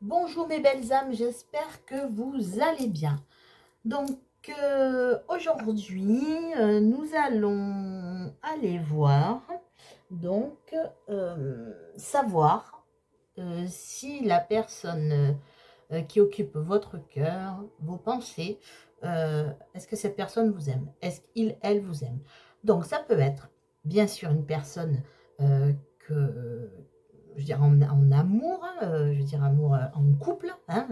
Bonjour mes belles âmes, j'espère que vous allez bien. Donc aujourd'hui, nous allons aller voir, donc savoir si la personne qui occupe votre cœur, vos pensées, est-ce que cette personne vous aime? Est-ce qu'il, elle vous aime? Donc ça peut être bien sûr une personne que je dirais en amour, hein, je veux dire amour en couple, hein,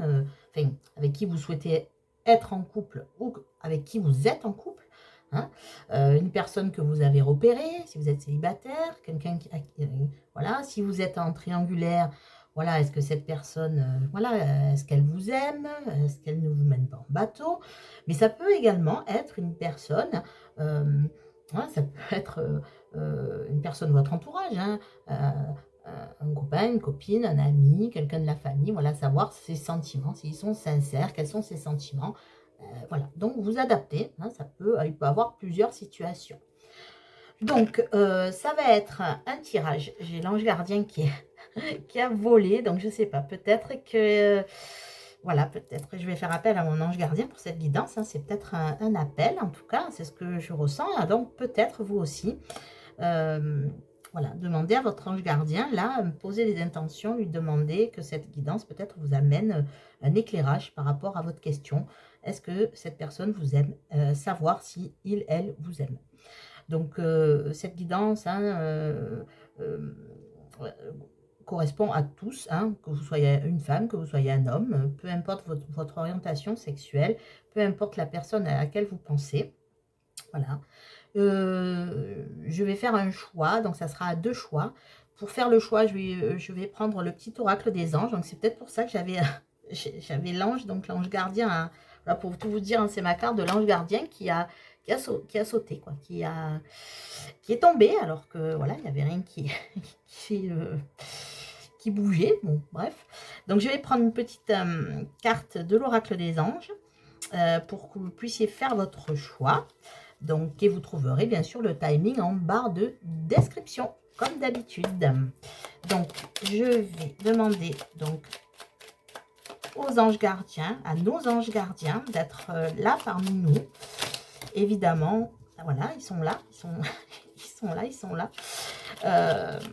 enfin, avec qui vous souhaitez être en couple ou avec qui vous êtes en couple, hein, une personne que vous avez repérée, si vous êtes célibataire, quelqu'un voilà, si vous êtes en triangulaire, voilà, est-ce que cette personne, voilà, est-ce qu'elle vous aime, est-ce qu'elle ne vous mène pas en bateau, mais ça peut également être une personne, ouais, ça peut être une personne de votre entourage, hein, un copain, une copine, un ami, quelqu'un de la famille, voilà, savoir ses sentiments, s'ils sont sincères, quels sont ses sentiments. Voilà, donc vous adaptez, hein, il peut avoir plusieurs situations. Donc, ça va être un tirage. J'ai l'ange gardien qui a volé, donc je ne sais pas, peut-être que, voilà, peut-être que je vais faire appel à mon ange gardien pour cette guidance, hein, c'est peut-être un appel, en tout cas, c'est ce que je ressens, hein, donc peut-être vous aussi. Voilà, demandez à votre ange gardien, là, poser des intentions, lui demander que cette guidance peut-être vous amène un éclairage par rapport à votre question. Est-ce que cette personne vous aime? Savoir si il, elle vous aime. Donc, cette guidance, hein, euh, correspond à tous, hein, que vous soyez une femme, que vous soyez un homme, peu importe votre orientation sexuelle, peu importe la personne à laquelle vous pensez. Voilà. Je vais faire un choix, donc ça sera à deux choix. Pour faire le choix, je vais prendre le petit oracle des anges. Donc c'est peut-être pour ça que j'avais l'ange, donc l'ange gardien. Voilà, pour tout vous dire, hein, c'est ma carte de l'ange gardien qui a sauté, quoi, qui est tombé, alors que voilà, il n'y avait rien qui, qui bougeait. Bon, bref. Donc je vais prendre une petite carte de l'oracle des anges pour que vous puissiez faire votre choix. Donc, et vous trouverez bien sûr le timing en barre de description, comme d'habitude. Donc, je vais demander donc aux anges gardiens, à nos anges gardiens, d'être là parmi nous. Évidemment, voilà, ils sont là, ils sont là, ils sont là.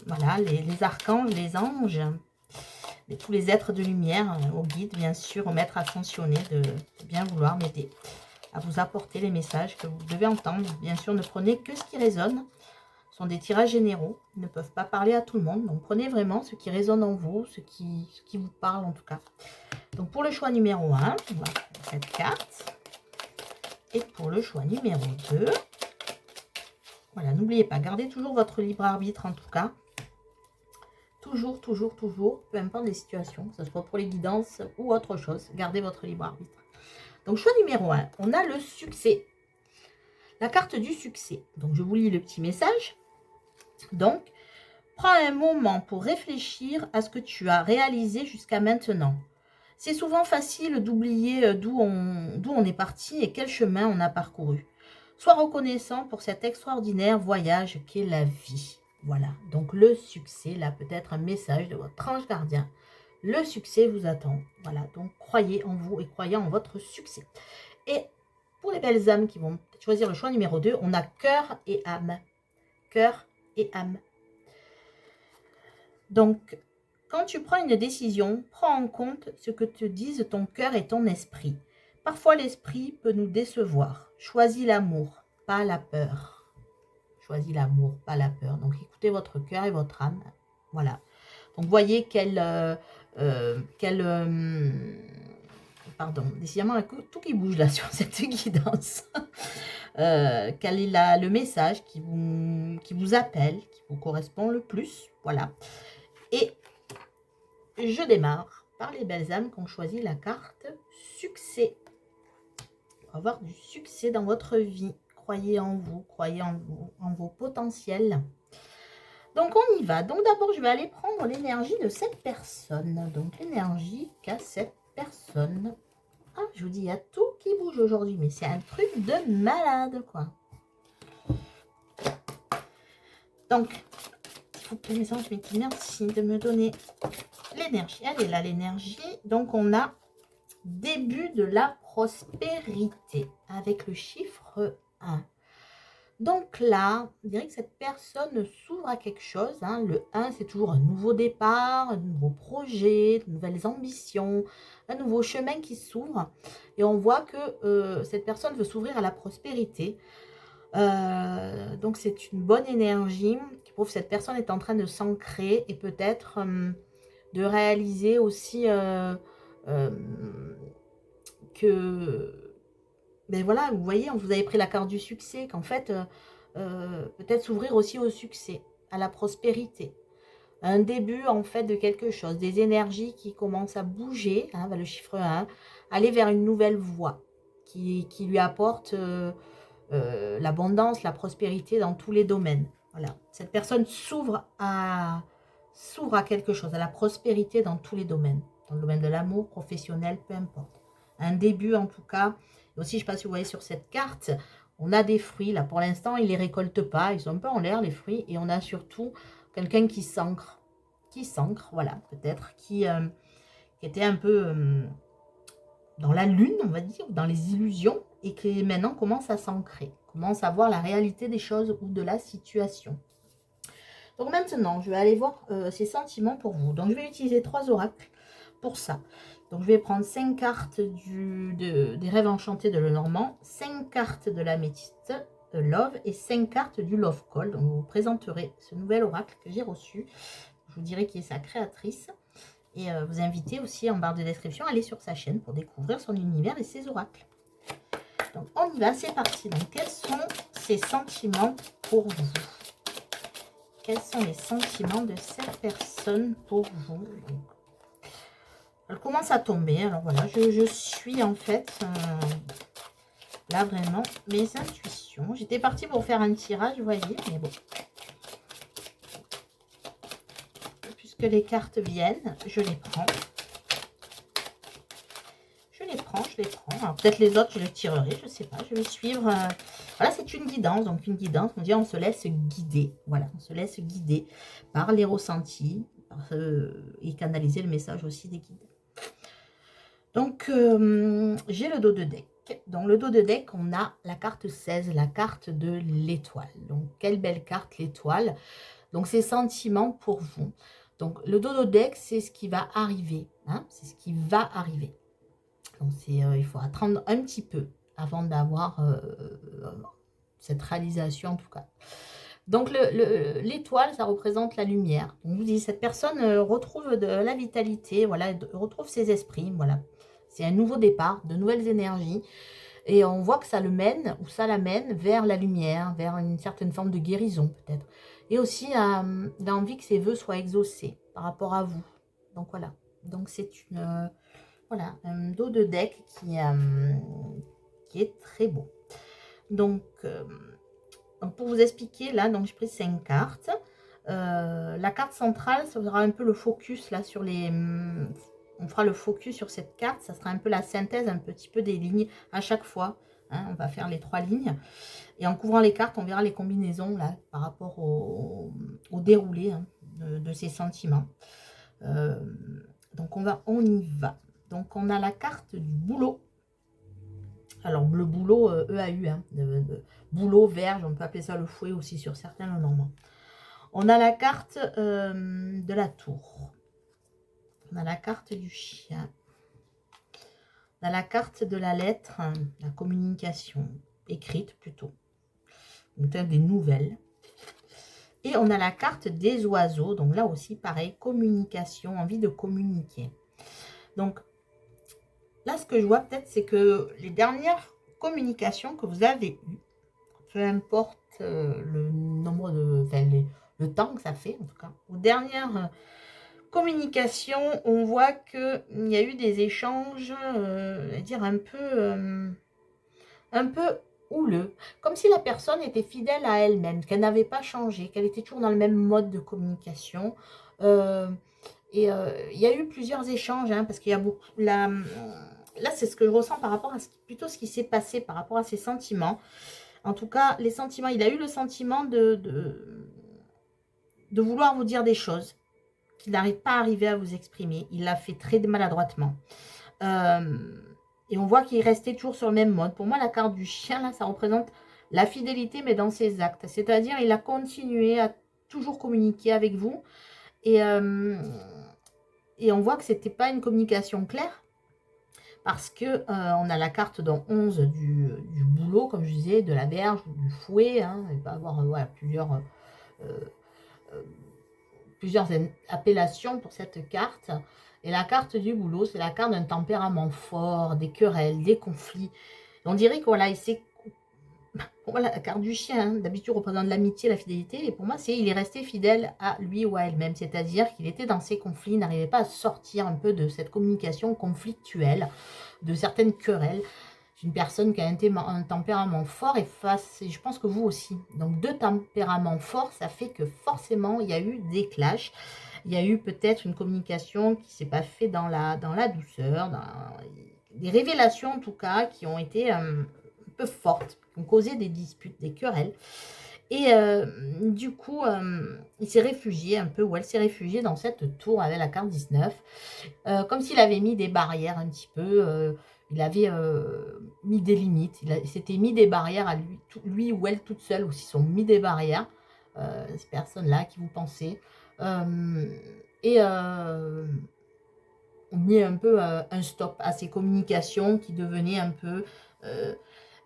Voilà, les archanges, les anges, et tous les êtres de lumière, aux guides, bien sûr, aux maîtres ascensionnés, de bien vouloir m'aider à vous apporter les messages que vous devez entendre. Bien sûr, ne prenez que ce qui résonne. Ce sont des tirages généraux. Ils ne peuvent pas parler à tout le monde. Donc, prenez vraiment ce qui résonne en vous, ce qui vous parle en tout cas. Donc, pour le choix numéro 1, on va prendre cette carte. Et pour le choix numéro 2, voilà, n'oubliez pas, gardez toujours votre libre arbitre en tout cas. Toujours, toujours, toujours, peu importe les situations, que ce soit pour les guidances ou autre chose, gardez votre libre arbitre. Donc, choix numéro 1, on a le succès. La carte du succès. Donc, je vous lis le petit message. Donc, prends un moment pour réfléchir à ce que tu as réalisé jusqu'à maintenant. C'est souvent facile d'oublier d'où on est parti et quel chemin on a parcouru. Sois reconnaissant pour cet extraordinaire voyage qu'est la vie. Voilà, donc le succès, là peut-être un message de votre ange gardien. Le succès vous attend. Voilà, donc croyez en vous et croyez en votre succès. Et pour les belles âmes qui vont choisir le choix numéro 2, on a cœur et âme. Cœur et âme. Donc, quand tu prends une décision, prends en compte ce que te disent ton cœur et ton esprit. Parfois, l'esprit peut nous décevoir. Choisis l'amour, pas la peur. Choisis l'amour, pas la peur. Donc, écoutez votre cœur et votre âme. Voilà. Donc, voyez pardon, décidément, tout qui bouge là sur cette guidance. Quel est le message qui vous appelle, qui vous correspond le plus. Voilà. Et je démarre par les belles âmes qui ont choisi la carte succès. On va avoir du succès dans votre vie. Croyez en vous, croyez en vous, en vos potentiels. Donc on y va. Donc d'abord je vais aller prendre l'énergie de cette personne. Donc l'énergie qu'a cette personne. Ah, je vous dis, il y a tout qui bouge aujourd'hui, mais c'est un truc de malade, quoi. Donc, il vous plaît, mes anges, merci de me donner l'énergie. Elle est là, l'énergie. Donc, on a début de la prospérité avec le chiffre 1. Donc là, on dirait que cette personne s'ouvre à quelque chose. Hein. Le 1, c'est toujours un nouveau départ, un nouveau projet, de nouvelles ambitions, un nouveau chemin qui s'ouvre. Et on voit que cette personne veut s'ouvrir à la prospérité. Donc c'est une bonne énergie qui prouve que cette personne est en train de s'ancrer et peut-être de réaliser aussi que... Ben voilà, vous voyez, vous avez pris la carte du succès, qu'en fait, peut-être s'ouvrir aussi au succès, à la prospérité. Un début, en fait, de quelque chose, des énergies qui commencent à bouger, hein, le chiffre 1, aller vers une nouvelle voie qui lui apporte l'abondance, la prospérité dans tous les domaines. Voilà, cette personne s'ouvre à quelque chose, à la prospérité dans tous les domaines, dans le domaine de l'amour, professionnel, peu importe. Un début, en tout cas. Et aussi, je ne sais pas si vous voyez sur cette carte, on a des fruits. Là, pour l'instant, ils ne les récoltent pas. Ils sont un peu en l'air, les fruits. Et on a surtout quelqu'un qui s'ancre. Voilà, peut-être. Qui était un peu dans la lune, on va dire, dans les illusions. Et qui maintenant commence à s'ancrer. Commence à voir la réalité des choses ou de la situation. Donc maintenant, je vais aller voir ces sentiments pour vous. Donc, je vais utiliser 3 oracles pour ça. Donc, je vais prendre 5 cartes des rêves enchantés de Lenormand, 5 cartes de l'améthyste Love et 5 cartes du Love Call. Donc, je vous présenterai ce nouvel oracle que j'ai reçu. Je vous dirai qui est sa créatrice. Et vous invitez aussi en barre de description à aller sur sa chaîne pour découvrir son univers et ses oracles. Donc, on y va, c'est parti. Donc, quels sont ces sentiments pour vous? Quels sont les sentiments de cette personne pour vous? Elle commence à tomber. Alors voilà, je suis en fait là vraiment mes intuitions. J'étais partie pour faire un tirage, vous voyez, mais bon. Puisque les cartes viennent, je les prends. Je les prends. Alors peut-être les autres, je les tirerai, je ne sais pas. Je vais suivre. Voilà, c'est une guidance. Donc une guidance, on dit on se laisse guider. Voilà, on se laisse guider par les ressentis et canaliser le message aussi des guides. Donc, j'ai le dos de deck. Dans le dos de deck, on a la carte 16, la carte de l'étoile. Donc, quelle belle carte, l'étoile. Donc, ces sentiments pour vous. Donc, le dos de deck, c'est ce qui va arriver. Hein, c'est ce qui va arriver. Donc, il faut attendre un petit peu avant d'avoir cette réalisation, en tout cas. Donc, l'étoile, ça représente la lumière. Donc, vous dites, cette personne retrouve de la vitalité, voilà, retrouve ses esprits, voilà. C'est un nouveau départ, de nouvelles énergies. Et on voit que ça le mène, ou ça l'amène vers la lumière, vers une certaine forme de guérison, peut-être. Et aussi, l'envie que ses vœux soient exaucés par rapport à vous. Donc, voilà. Donc, c'est voilà, un dos de deck qui est très beau. Donc, pour vous expliquer, là, donc j'ai pris 5 cartes. La carte centrale, ça sera un peu le focus là sur les... On fera le focus sur cette carte. Ça sera un peu la synthèse, un petit peu des lignes à chaque fois. Hein, on va faire les 3 lignes. Et en couvrant les cartes, on verra les combinaisons là par rapport au déroulé hein, de ces sentiments. Donc on y va. Donc on a la carte du boulot. Alors le boulot, EAU, hein, boulot, verge, on peut appeler ça le fouet aussi sur certains Lenormand. On a la carte de la tour. On a la carte du chien. On a la carte de la lettre, hein, la communication, écrite plutôt. Donc des nouvelles. Et on a la carte des oiseaux. Donc là aussi, pareil, communication, envie de communiquer. Donc là, ce que je vois peut-être, c'est que les dernières communications que vous avez eues, peu importe le nombre de... Enfin, le temps que ça fait, en tout cas, aux dernières communications, on voit qu'il y a eu des échanges, dire un peu houleux. Comme si la personne était fidèle à elle-même, qu'elle n'avait pas changé, qu'elle était toujours dans le même mode de communication. Il y a eu plusieurs échanges, hein, parce qu'il y a beaucoup... Là, c'est ce que je ressens par rapport à plutôt ce qui s'est passé par rapport à ses sentiments. En tout cas, les sentiments, il a eu le sentiment de vouloir vous dire des choses qu'il n'arrive pas à arriver à vous exprimer. Il l'a fait très maladroitement. Et on voit qu'il restait toujours sur le même mode. Pour moi, la carte du chien, là, ça représente la fidélité, mais dans ses actes. C'est-à-dire, il a continué à toujours communiquer avec vous. Et on voit que c'était pas une communication claire. Parce que on a la carte dans 11 du boulot, comme je disais, de la berge, du fouet. Hein, il va y avoir voilà, plusieurs appellations pour cette carte. Et la carte du boulot, c'est la carte d'un tempérament fort, des querelles, des conflits. On dirait que voilà, il s'est... Voilà, la carte du chien, hein, d'habitude représente l'amitié, la fidélité. Et pour moi, il est resté fidèle à lui ou à elle-même. C'est-à-dire qu'il était dans ses conflits, il n'arrivait pas à sortir un peu de cette communication conflictuelle, de certaines querelles. C'est une personne qui a un tempérament fort et je pense que vous aussi. Donc, deux tempéraments forts, ça fait que forcément, il y a eu des clashs. Il y a eu peut-être une communication qui ne s'est pas faite dans la douceur, des révélations en tout cas qui ont été un peu fortes, qui ont causé des disputes, des querelles. Et du coup, il s'est réfugié un peu, ou elle s'est réfugiée dans cette tour avec la carte 19, comme s'il avait mis des barrières un petit peu, il avait mis des limites, il s'était mis des barrières à lui ou elle toute seule, ou s'ils sont mis des barrières, ces personnes-là qui vous pensez, et on met un peu un stop à ces communications qui devenaient un peu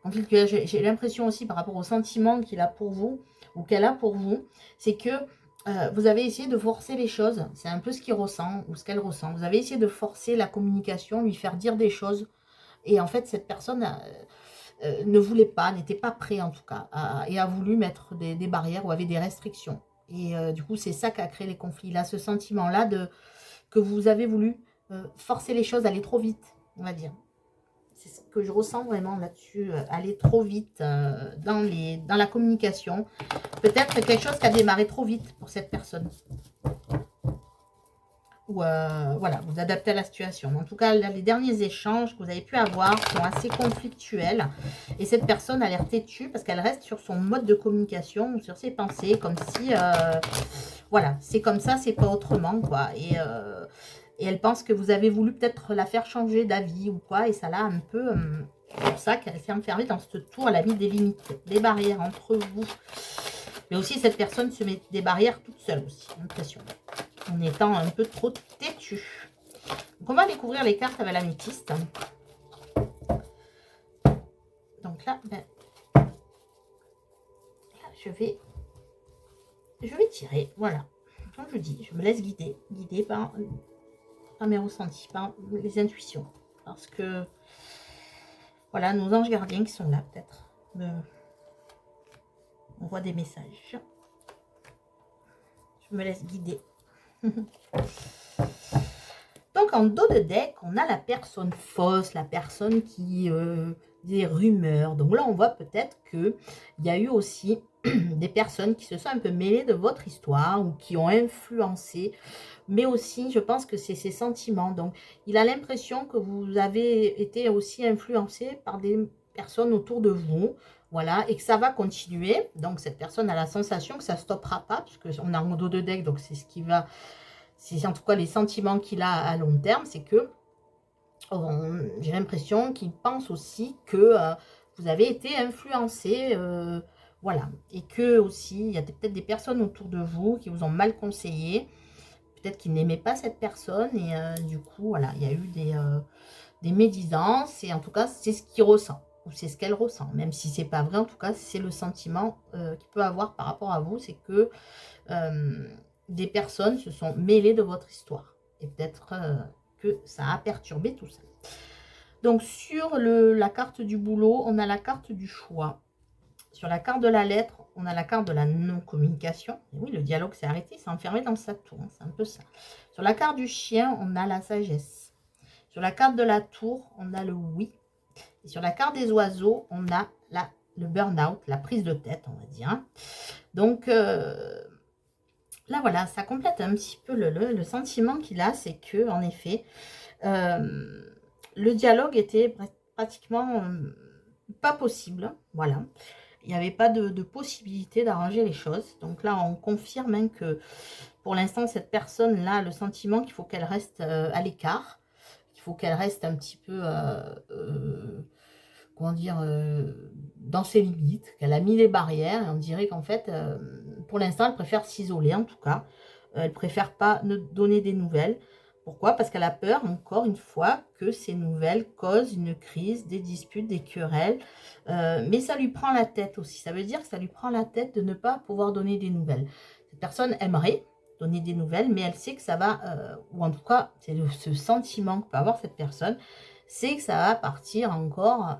conflictuelles. J'ai l'impression aussi par rapport au sentiment qu'il a pour vous, ou qu'elle a pour vous, c'est que vous avez essayé de forcer les choses, c'est un peu ce qu'il ressent, ou ce qu'elle ressent. Vous avez essayé de forcer la communication, lui faire dire des choses, et en fait cette personne ne voulait pas, n'était pas prêt en tout cas, et a voulu mettre des barrières ou avait des restrictions. Et du coup, c'est ça qui a créé les conflits. Il a ce sentiment-là que vous avez voulu forcer les choses, aller trop vite, on va dire. C'est ce que je ressens vraiment là-dessus, aller trop vite dans la communication. Peut-être quelque chose qui a démarré trop vite pour cette personne. Ou voilà, vous adaptez à la situation. En tout cas, là, les derniers échanges que vous avez pu avoir sont assez conflictuels. Et cette personne a l'air têtue parce qu'elle reste sur son mode de communication ou sur ses pensées, comme si, voilà, c'est comme ça, c'est pas autrement, quoi. Et elle pense que vous avez voulu peut-être la faire changer d'avis ou quoi. Et ça l'a un peu... c'est pour ça qu'elle s'est enfermée dans cette tour. Elle a mis des limites, des barrières entre vous. Mais aussi, cette personne se met des barrières toute seule aussi, j'ai l'impression. En étant un peu trop têtu. Donc, on va découvrir les cartes avec l'améthyste. Donc là, je vais tirer. Voilà. Comme je dis, je me laisse guider par mes ressentis, par les intuitions. Parce que, voilà, nos anges gardiens qui sont là, peut-être. On voit des messages. Je me laisse guider. Donc en dos de deck, on a la personne fausse, la personne qui des rumeurs. Donc là, on voit peut-être qu'il y a eu aussi des personnes qui se sont un peu mêlées de votre histoire ou qui ont influencé. Mais aussi, je pense que c'est ses sentiments. Donc, il a l'impression que vous avez été aussi influencé par des personnes autour de vous. Voilà, et que ça va continuer. Donc, cette personne a la sensation que ça ne stoppera pas, puisqu'on a en dos de deck, donc c'est ce qui va... C'est en tout cas les sentiments qu'il a à long terme, c'est que j'ai l'impression qu'il pense aussi que vous avez été influencé, voilà. Et que aussi, il y a peut-être des personnes autour de vous qui vous ont mal conseillé. Peut-être qu'ils n'aimaient pas cette personne et du coup, voilà, il y a eu des médisances. Et en tout cas, c'est ce qu'il ressent. Ou c'est ce qu'elle ressent. Même si c'est pas vrai, en tout cas, c'est le sentiment qu'il peut avoir par rapport à vous. C'est que... des personnes se sont mêlées de votre histoire. Et peut-être que ça a perturbé tout ça. Donc, sur la carte du boulot, on a la carte du choix. Sur la carte de la lettre, on a la carte de la non-communication. Oui, le dialogue s'est arrêté, il s'est enfermé dans sa tour. Hein, c'est un peu ça. Sur la carte du chien, on a la sagesse. Sur la carte de la tour, on a le oui. Et sur la carte des oiseaux, on a le burn-out, la prise de tête, on va dire. Donc... là, voilà, ça complète un petit peu le sentiment qu'il a, c'est que, en effet, le dialogue était pratiquement pas possible, voilà. il n'y avait pas de possibilité d'arranger les choses. Donc là, on confirme hein, que pour l'instant, cette personne-là a le sentiment qu'il faut qu'elle reste à l'écart, qu'il faut qu'elle reste un petit peu, comment dire, dans ses limites, qu'elle a mis les barrières. Et on dirait qu'en fait, pour l'instant, elle préfère s'isoler en tout cas. Elle préfère pas ne donner des nouvelles. Pourquoi? Parce qu'elle a peur, encore une fois, que ces nouvelles causent une crise, des disputes, des querelles. Mais ça lui prend la tête aussi. Ça veut dire que ça lui prend la tête de ne pas pouvoir donner des nouvelles. Cette personne aimerait donner des nouvelles, mais elle sait que ça va, ou en tout cas, c'est ce sentiment que peut avoir cette personne, c'est que ça va partir encore,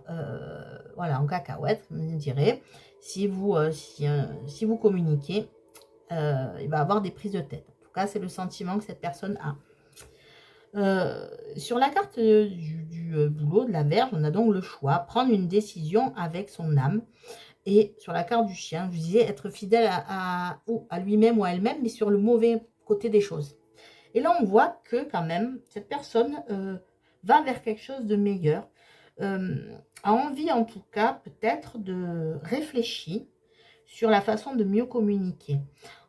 voilà, en cacahuète, je dirais. Si vous communiquez, il va avoir des prises de tête. En tout cas, c'est le sentiment que cette personne a. Sur la carte du boulot, de la Vierge, on a donc le choix, prendre une décision avec son âme. Et sur la carte du chien, je disais être fidèle à lui-même ou à elle-même, mais sur le mauvais côté des choses. Et là, on voit que quand même, cette personne va vers quelque chose de meilleur, a envie en tout cas peut-être de réfléchir sur la façon de mieux communiquer.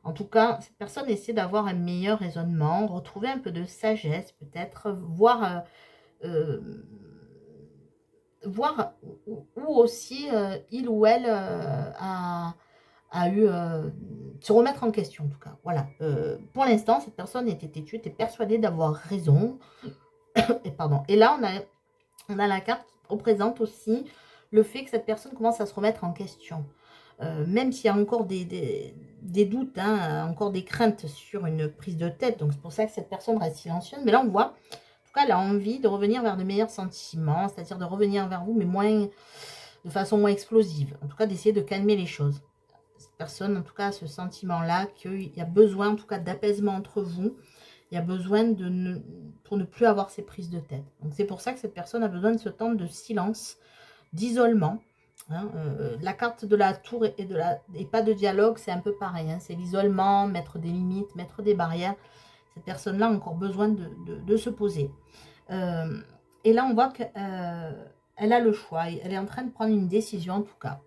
En tout cas, cette personne essaie d'avoir un meilleur raisonnement, retrouver un peu de sagesse peut-être, voir où aussi il ou elle a eu se remettre en question en tout cas. Voilà. Pour l'instant, cette personne était têtue, était persuadée d'avoir raison. Et pardon. Et là, on a la carte qui représente aussi le fait que cette personne commence à se remettre en question. Même s'il y a encore des doutes, hein, encore des craintes sur une prise de tête. Donc c'est pour ça que cette personne reste silencieuse. Mais là, on voit, en tout cas, elle a envie de revenir vers de meilleurs sentiments, c'est-à-dire de revenir vers vous, mais de façon moins explosive. En tout cas, d'essayer de calmer les choses. Cette personne, en tout cas, a ce sentiment-là qu'il y a besoin, en tout cas, d'apaisement entre vous. Il y a besoin pour ne plus avoir ces prises de tête. Donc c'est pour ça que cette personne a besoin de ce temps de silence, d'isolement. Hein, la carte de la tour et pas de dialogue, c'est un peu pareil. Hein, c'est l'isolement, mettre des limites, mettre des barrières. Cette personne-là a encore besoin de se poser. Et là, on voit qu'elle a le choix. Elle est en train de prendre une décision, en tout cas.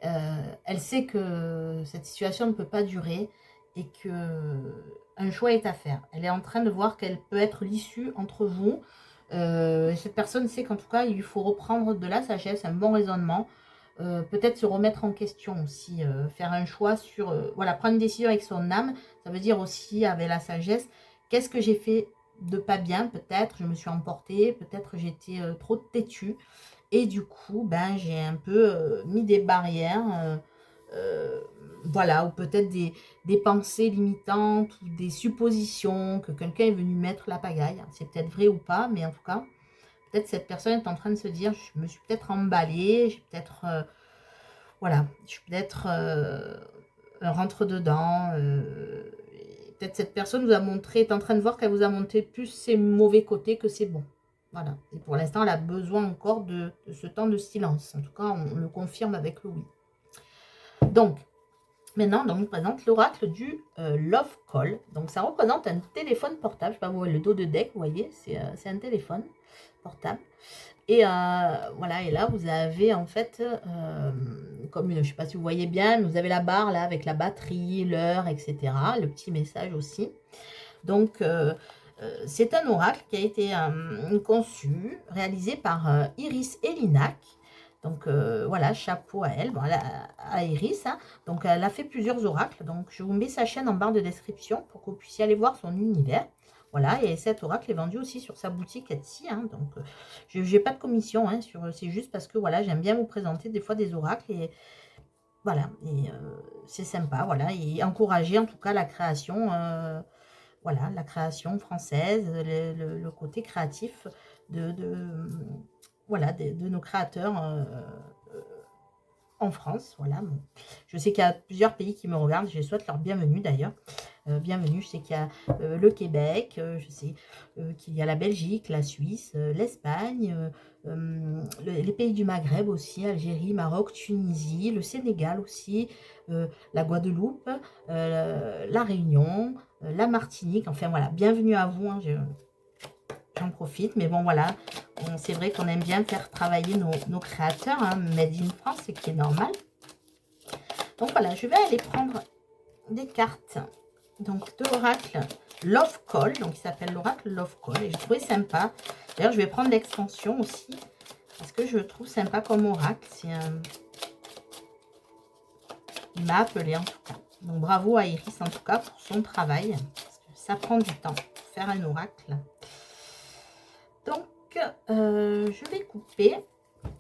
Elle sait que cette situation ne peut pas durer et qu'un choix est à faire. Elle est en train de voir quelle peut être l'issue entre vous. Cette personne sait qu'en tout cas, il lui faut reprendre de la sagesse, un bon raisonnement, peut-être se remettre en question aussi, faire un choix sur, voilà, prendre une décision avec son âme, ça veut dire aussi avec la sagesse, qu'est-ce que j'ai fait de pas bien, peut-être, je me suis emportée, peut-être j'étais trop têtue, et du coup, ben, j'ai un peu mis des barrières, voilà, ou peut-être des pensées limitantes ou des suppositions que quelqu'un est venu mettre la pagaille. C'est peut-être vrai ou pas, mais en tout cas, peut-être cette personne est en train de se dire, je me suis peut-être emballée, j'ai peut-être, voilà, je suis peut-être rentre-dedans. Peut-être cette personne vous a montré, est en train de voir qu'elle vous a montré plus ses mauvais côtés que ses bons. Voilà. Et pour l'instant, elle a besoin encore de ce temps de silence. En tout cas, on le confirme avec le oui. Donc, maintenant, on nous présente l'oracle du Love Call. Donc, ça représente un téléphone portable. Je ne sais pas, vous voyez le dos de deck, vous voyez, c'est un téléphone portable. Et voilà, et là, vous avez en fait, comme je ne sais pas si vous voyez bien, vous avez la barre là avec la batterie, l'heure, etc. Le petit message aussi. Donc, c'est un oracle qui a été conçu, réalisé par Iris Elinac. Donc voilà, chapeau à elle, bon, à Iris. Hein. Donc elle a fait plusieurs oracles. Donc je vous mets sa chaîne en barre de description pour que vous puissiez aller voir son univers. Voilà, et cet oracle est vendu aussi sur sa boutique Etsy. Hein, donc je n'ai pas de commission, hein, c'est juste parce que voilà, j'aime bien vous présenter des fois des oracles. Et voilà, et c'est sympa, voilà, et encourager en tout cas la création. Voilà, la création française, le côté créatif voilà, de nos créateurs en France. Voilà. Je sais qu'il y a plusieurs pays qui me regardent, je souhaite leur bienvenue d'ailleurs. Bienvenue, je sais qu'il y a le Québec, je sais qu'il y a la Belgique, la Suisse, l'Espagne, les pays du Maghreb aussi, Algérie, Maroc, Tunisie, le Sénégal aussi, la Guadeloupe, la Réunion, la Martinique, enfin voilà, bienvenue à vous, hein, j'en profite. Mais bon, voilà, c'est vrai qu'on aime bien faire travailler nos créateurs, hein, Made in France, ce qui est normal. Donc voilà, je vais aller prendre des cartes donc de l'oracle Love Call. Donc il s'appelle l'oracle Love Call et je trouvais sympa. D'ailleurs, je vais prendre l'extension aussi parce que je le trouve sympa comme oracle. C'est un... Il m'a appelé en tout cas. Donc bravo à Iris en tout cas pour son travail. Parce que ça prend du temps pour faire un oracle. Donc je vais couper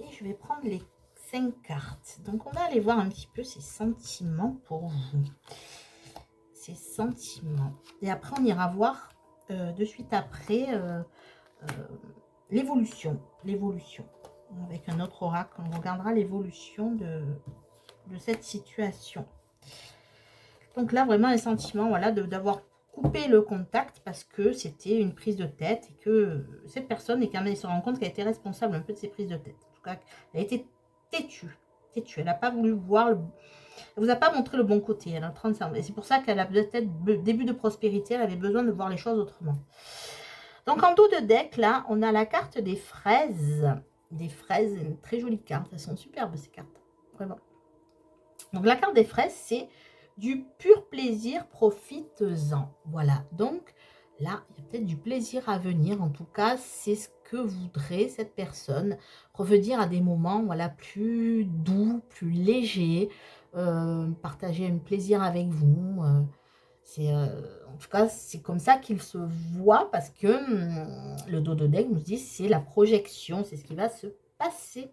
et je vais prendre les 5 cartes. Donc on va aller voir un petit peu ses sentiments pour vous. Ses sentiments. Et après on ira voir de suite après l'évolution. L'évolution. Avec un autre oracle, on regardera l'évolution de cette situation. Donc là, vraiment un sentiment, voilà, d'avoir coupé le contact parce que c'était une prise de tête et que cette personne, et quand même, elle se rend compte qu'elle a été responsable un peu de ces prises de tête. En tout cas, elle a été têtue. Têtue. Elle n'a pas voulu voir le... Elle vous a pas montré le bon côté. Elle est en train de... Et c'est pour ça qu'elle a peut-être début de prospérité. Elle avait besoin de voir les choses autrement. Donc en dos de deck, là, on a la carte des fraises. Des fraises, une très jolie carte. Elles sont superbes ces cartes. Vraiment. Donc la carte des fraises, c'est du pur plaisir, profites-en. Voilà, donc là, il y a peut-être du plaisir à venir. En tout cas, c'est ce que voudrait cette personne. Revenir à des moments, voilà, plus doux, plus légers. Partager un plaisir avec vous. En tout cas, c'est comme ça qu'il se voit parce que le dos de deck nous dit c'est la projection, c'est ce qui va se passer.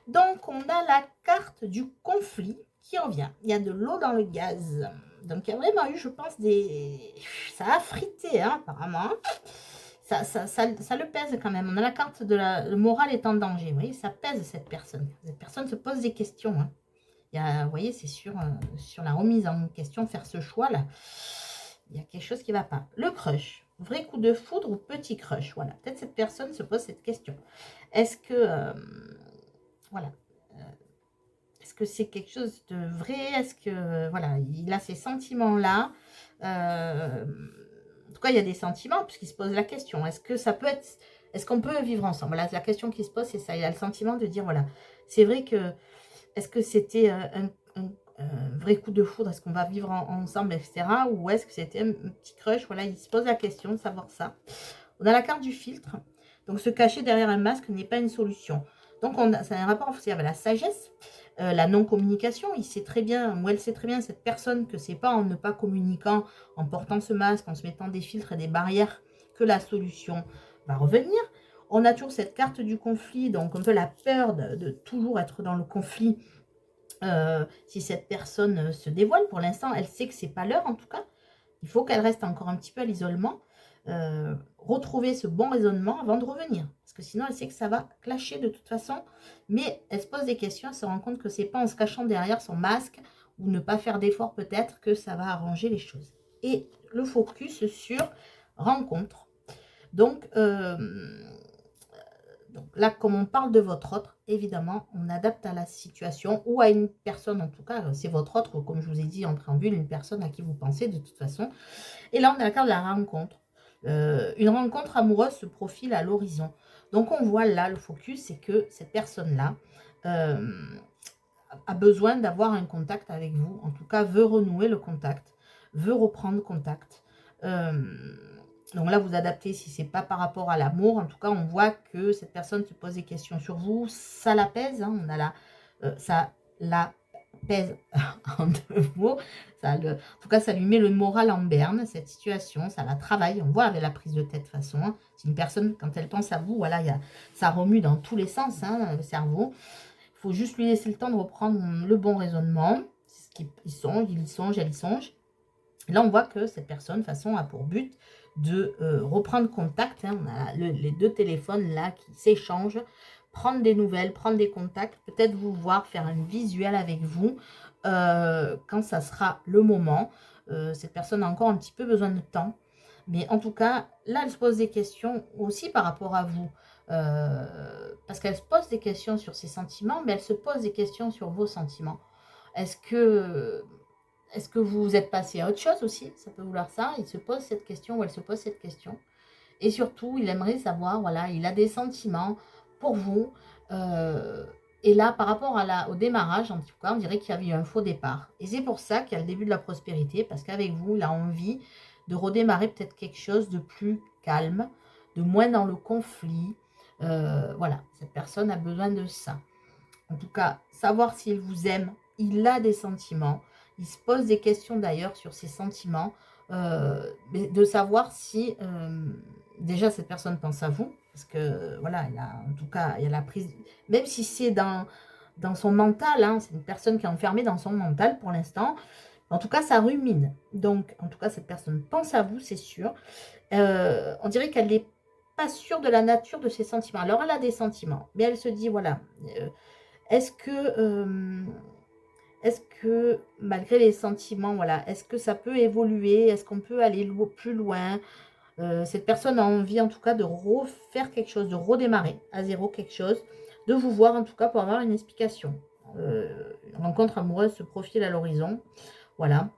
Donc, on a la carte du conflit qui revient. Il y a de l'eau dans le gaz. Donc, il y a vraiment eu, je pense, des... Ça a frité, hein, apparemment. Ça le pèse quand même. On a la carte de la... Le moral est en danger. Vous voyez, ça pèse cette personne. Cette personne se pose des questions. Hein. Il y a, vous voyez, c'est sur la remise en question, faire ce choix-là. Il y a quelque chose qui ne va pas. Le crush. Vrai coup de foudre ou petit crush. Voilà. Peut-être cette personne se pose cette question. Est-ce que... voilà. Est-ce que c'est quelque chose de vrai? Est-ce que, voilà, il a ces sentiments-là? En tout cas, il y a des sentiments, puisqu'il se pose la question. Est-ce que ça peut être... Est-ce qu'on peut vivre ensemble? Voilà, la question qui se pose, c'est ça. Il a le sentiment de dire, voilà, c'est vrai que... Est-ce que c'était un vrai coup de foudre? Est-ce qu'on va vivre ensemble, etc. Ou est-ce que c'était un petit crush? Voilà, il se pose la question de savoir ça. On a la carte du filtre. Donc, se cacher derrière un masque n'est pas une solution. Donc, c'est un rapport aussi avec la sagesse, la non-communication. Il sait très bien, ou elle sait très bien, cette personne, que c'est pas en ne pas communiquant, en portant ce masque, en se mettant des filtres et des barrières, que la solution va revenir. On a toujours cette carte du conflit, donc un peu la peur de toujours être dans le conflit. Si cette personne se dévoile, pour l'instant, elle sait que c'est pas l'heure en tout cas. Il faut qu'elle reste encore un petit peu à l'isolement. Retrouver ce bon raisonnement avant de revenir. Parce que sinon, elle sait que ça va clasher de toute façon. Mais elle se pose des questions, elle se rend compte que c'est pas en se cachant derrière son masque ou ne pas faire d'effort peut-être que ça va arranger les choses. Et le focus sur rencontre. Donc là, comme on parle de votre autre, évidemment, on adapte à la situation ou à une personne, en tout cas, c'est votre autre, comme je vous ai dit en préambule, une personne à qui vous pensez de toute façon. Et là, on a la carte de la rencontre. Une rencontre amoureuse se profile à l'horizon. Donc, on voit là, le focus, c'est que cette personne-là a besoin d'avoir un contact avec vous. En tout cas, veut renouer le contact, veut reprendre contact. Donc là, vous adaptez si c'est pas par rapport à l'amour. En tout cas, on voit que cette personne se pose des questions sur vous. Ça l'apaise. Hein, on a ça la pèse en deux mots. En tout cas, ça lui met le moral en berne, cette situation. Ça la travaille. On voit avec la prise de tête de toute façon. Hein. C'est une personne, quand elle pense à vous, voilà, ça remue dans tous les sens, hein, le cerveau. Il faut juste lui laisser le temps de reprendre le bon raisonnement. C'est ce qu'il songe, il songe, elle y songe. Là, on voit que cette personne, de toute façon, a pour but de reprendre contact. Hein. On a les deux téléphones là qui s'échangent. Prendre des nouvelles, prendre des contacts. Peut-être vous voir, faire un visuel avec vous quand ça sera le moment. Cette personne a encore un petit peu besoin de temps. Mais en tout cas, là, elle se pose des questions aussi par rapport à vous. Parce qu'elle se pose des questions sur ses sentiments, mais elle se pose des questions sur vos sentiments. Est-ce que vous êtes passé à autre chose aussi? Ça peut vouloir ça. Il se pose cette question ou elle se pose cette question. Et surtout, il aimerait savoir, voilà, il a des sentiments pour vous. Et là, par rapport au démarrage, en tout cas, on dirait qu'il y avait eu un faux départ. Et c'est pour ça qu'il y a le début de la prospérité, parce qu'avec vous, il a envie de redémarrer peut-être quelque chose de plus calme, de moins dans le conflit. Voilà, cette personne a besoin de ça. En tout cas, savoir s'il vous aime, il a des sentiments. Il se pose des questions d'ailleurs sur ses sentiments. Mais de savoir si déjà cette personne pense à vous. Parce que voilà, en tout cas, il y a la prise. Même si c'est dans son mental, hein, c'est une personne qui est enfermée dans son mental pour l'instant. En tout cas, ça rumine. Donc, en tout cas, cette personne pense à vous, c'est sûr. On dirait qu'elle n'est pas sûre de la nature de ses sentiments. Alors, elle a des sentiments, mais elle se dit, voilà, est-ce que malgré les sentiments, voilà, est-ce que ça peut évoluer? Est-ce qu'on peut aller plus loin? Cette personne a envie en tout cas de refaire quelque chose, de redémarrer à zéro quelque chose, de vous voir en tout cas pour avoir une explication. Une rencontre amoureuse se profile à l'horizon. Voilà.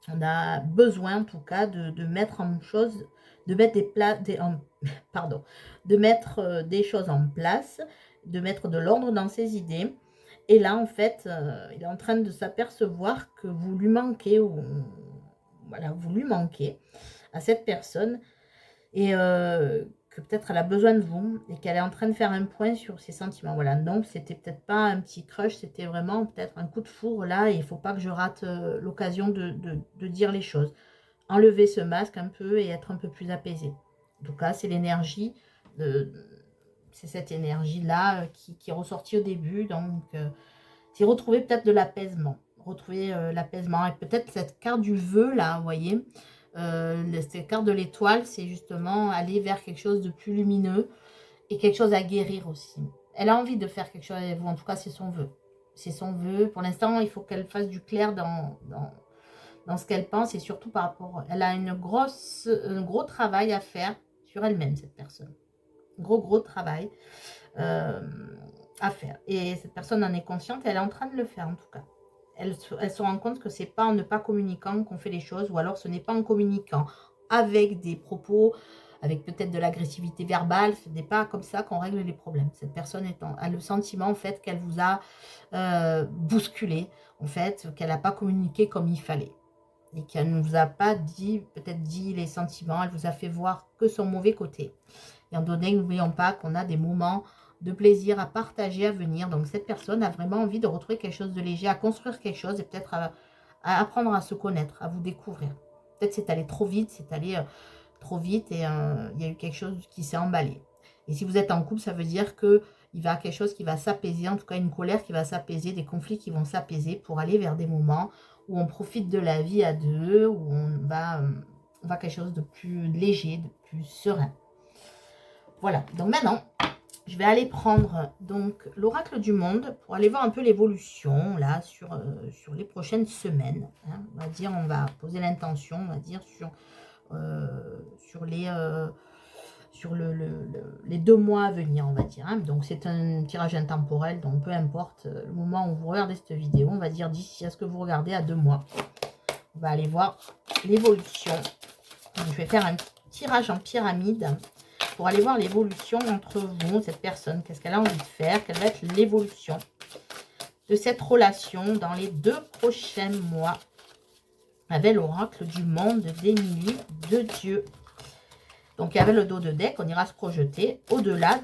On a besoin en tout cas de mettre en chose, de mettre pardon, de mettre des choses en place, de mettre de l'ordre dans ses idées. Et là, en fait, il est en train de s'apercevoir que vous lui manquez, ou voilà, vous lui manquez à cette personne, et que peut-être elle a besoin de vous, et qu'elle est en train de faire un point sur ses sentiments. Voilà, donc c'était peut-être pas un petit crush, c'était vraiment peut-être un coup de foudre là, et il faut pas que je rate l'occasion de dire les choses. Enlever ce masque un peu et être un peu plus apaisé. En tout cas, c'est l'énergie, c'est cette énergie-là qui est ressortie au début, donc c'est retrouver peut-être de l'apaisement. Retrouver l'apaisement, et peut-être cette carte du vœu là, vous voyez, cette carte de l'étoile, c'est justement aller vers quelque chose de plus lumineux et quelque chose à guérir aussi. Elle a envie de faire quelque chose avec vous, en tout cas c'est son vœu. C'est son vœu. Pour l'instant, il faut qu'elle fasse du clair dans ce qu'elle pense, et surtout par rapport... Elle a un gros travail à faire sur elle-même, cette personne. Gros travail euh, à faire. Et cette personne en est consciente, et elle est en train de le faire en tout cas. Elle se rend compte que c'est pas en ne pas communiquant qu'on fait les choses, ou alors ce n'est pas en communiquant avec des propos, avec peut-être de l'agressivité verbale, ce n'est pas comme ça qu'on règle les problèmes. Cette personne a le sentiment en fait qu'elle vous a bousculé, en fait, qu'elle n'a pas communiqué comme il fallait. Et qu'elle ne vous a pas dit, peut-être dit les sentiments, elle vous a fait voir que son mauvais côté. Et en donné, n'oublions pas qu'on a des moments de plaisir à partager à venir. Donc cette personne a vraiment envie de retrouver quelque chose de léger, à construire quelque chose, et peut-être à apprendre à se connaître, à vous découvrir. Peut-être c'est allé trop vite, trop vite, et il y a eu quelque chose qui s'est emballé. Et si vous êtes en couple, ça veut dire que il va y avoir quelque chose qui va s'apaiser, en tout cas une colère qui va s'apaiser, des conflits qui vont s'apaiser pour aller vers des moments où on profite de la vie à deux, où on va quelque chose de plus léger, de plus serein. Voilà, donc maintenant, je vais aller prendre donc l'oracle du monde pour aller voir un peu l'évolution là sur les prochaines semaines. Hein. On va dire, on va poser l'intention, on va dire sur les 2 mois à venir, on va dire. Hein. Donc c'est un tirage intemporel, donc peu importe le moment où vous regardez cette vidéo, on va dire d'ici à ce que vous regardez à 2 mois. On va aller voir l'évolution. Je vais faire un tirage en pyramide pour aller voir l'évolution entre vous, cette personne. Qu'est-ce qu'elle a envie de faire? Quelle va être l'évolution de cette relation dans les 2 prochains mois avec l'oracle du monde d'Émilie de Dieu. Donc, il y avait le dos de deck, on ira se projeter au-delà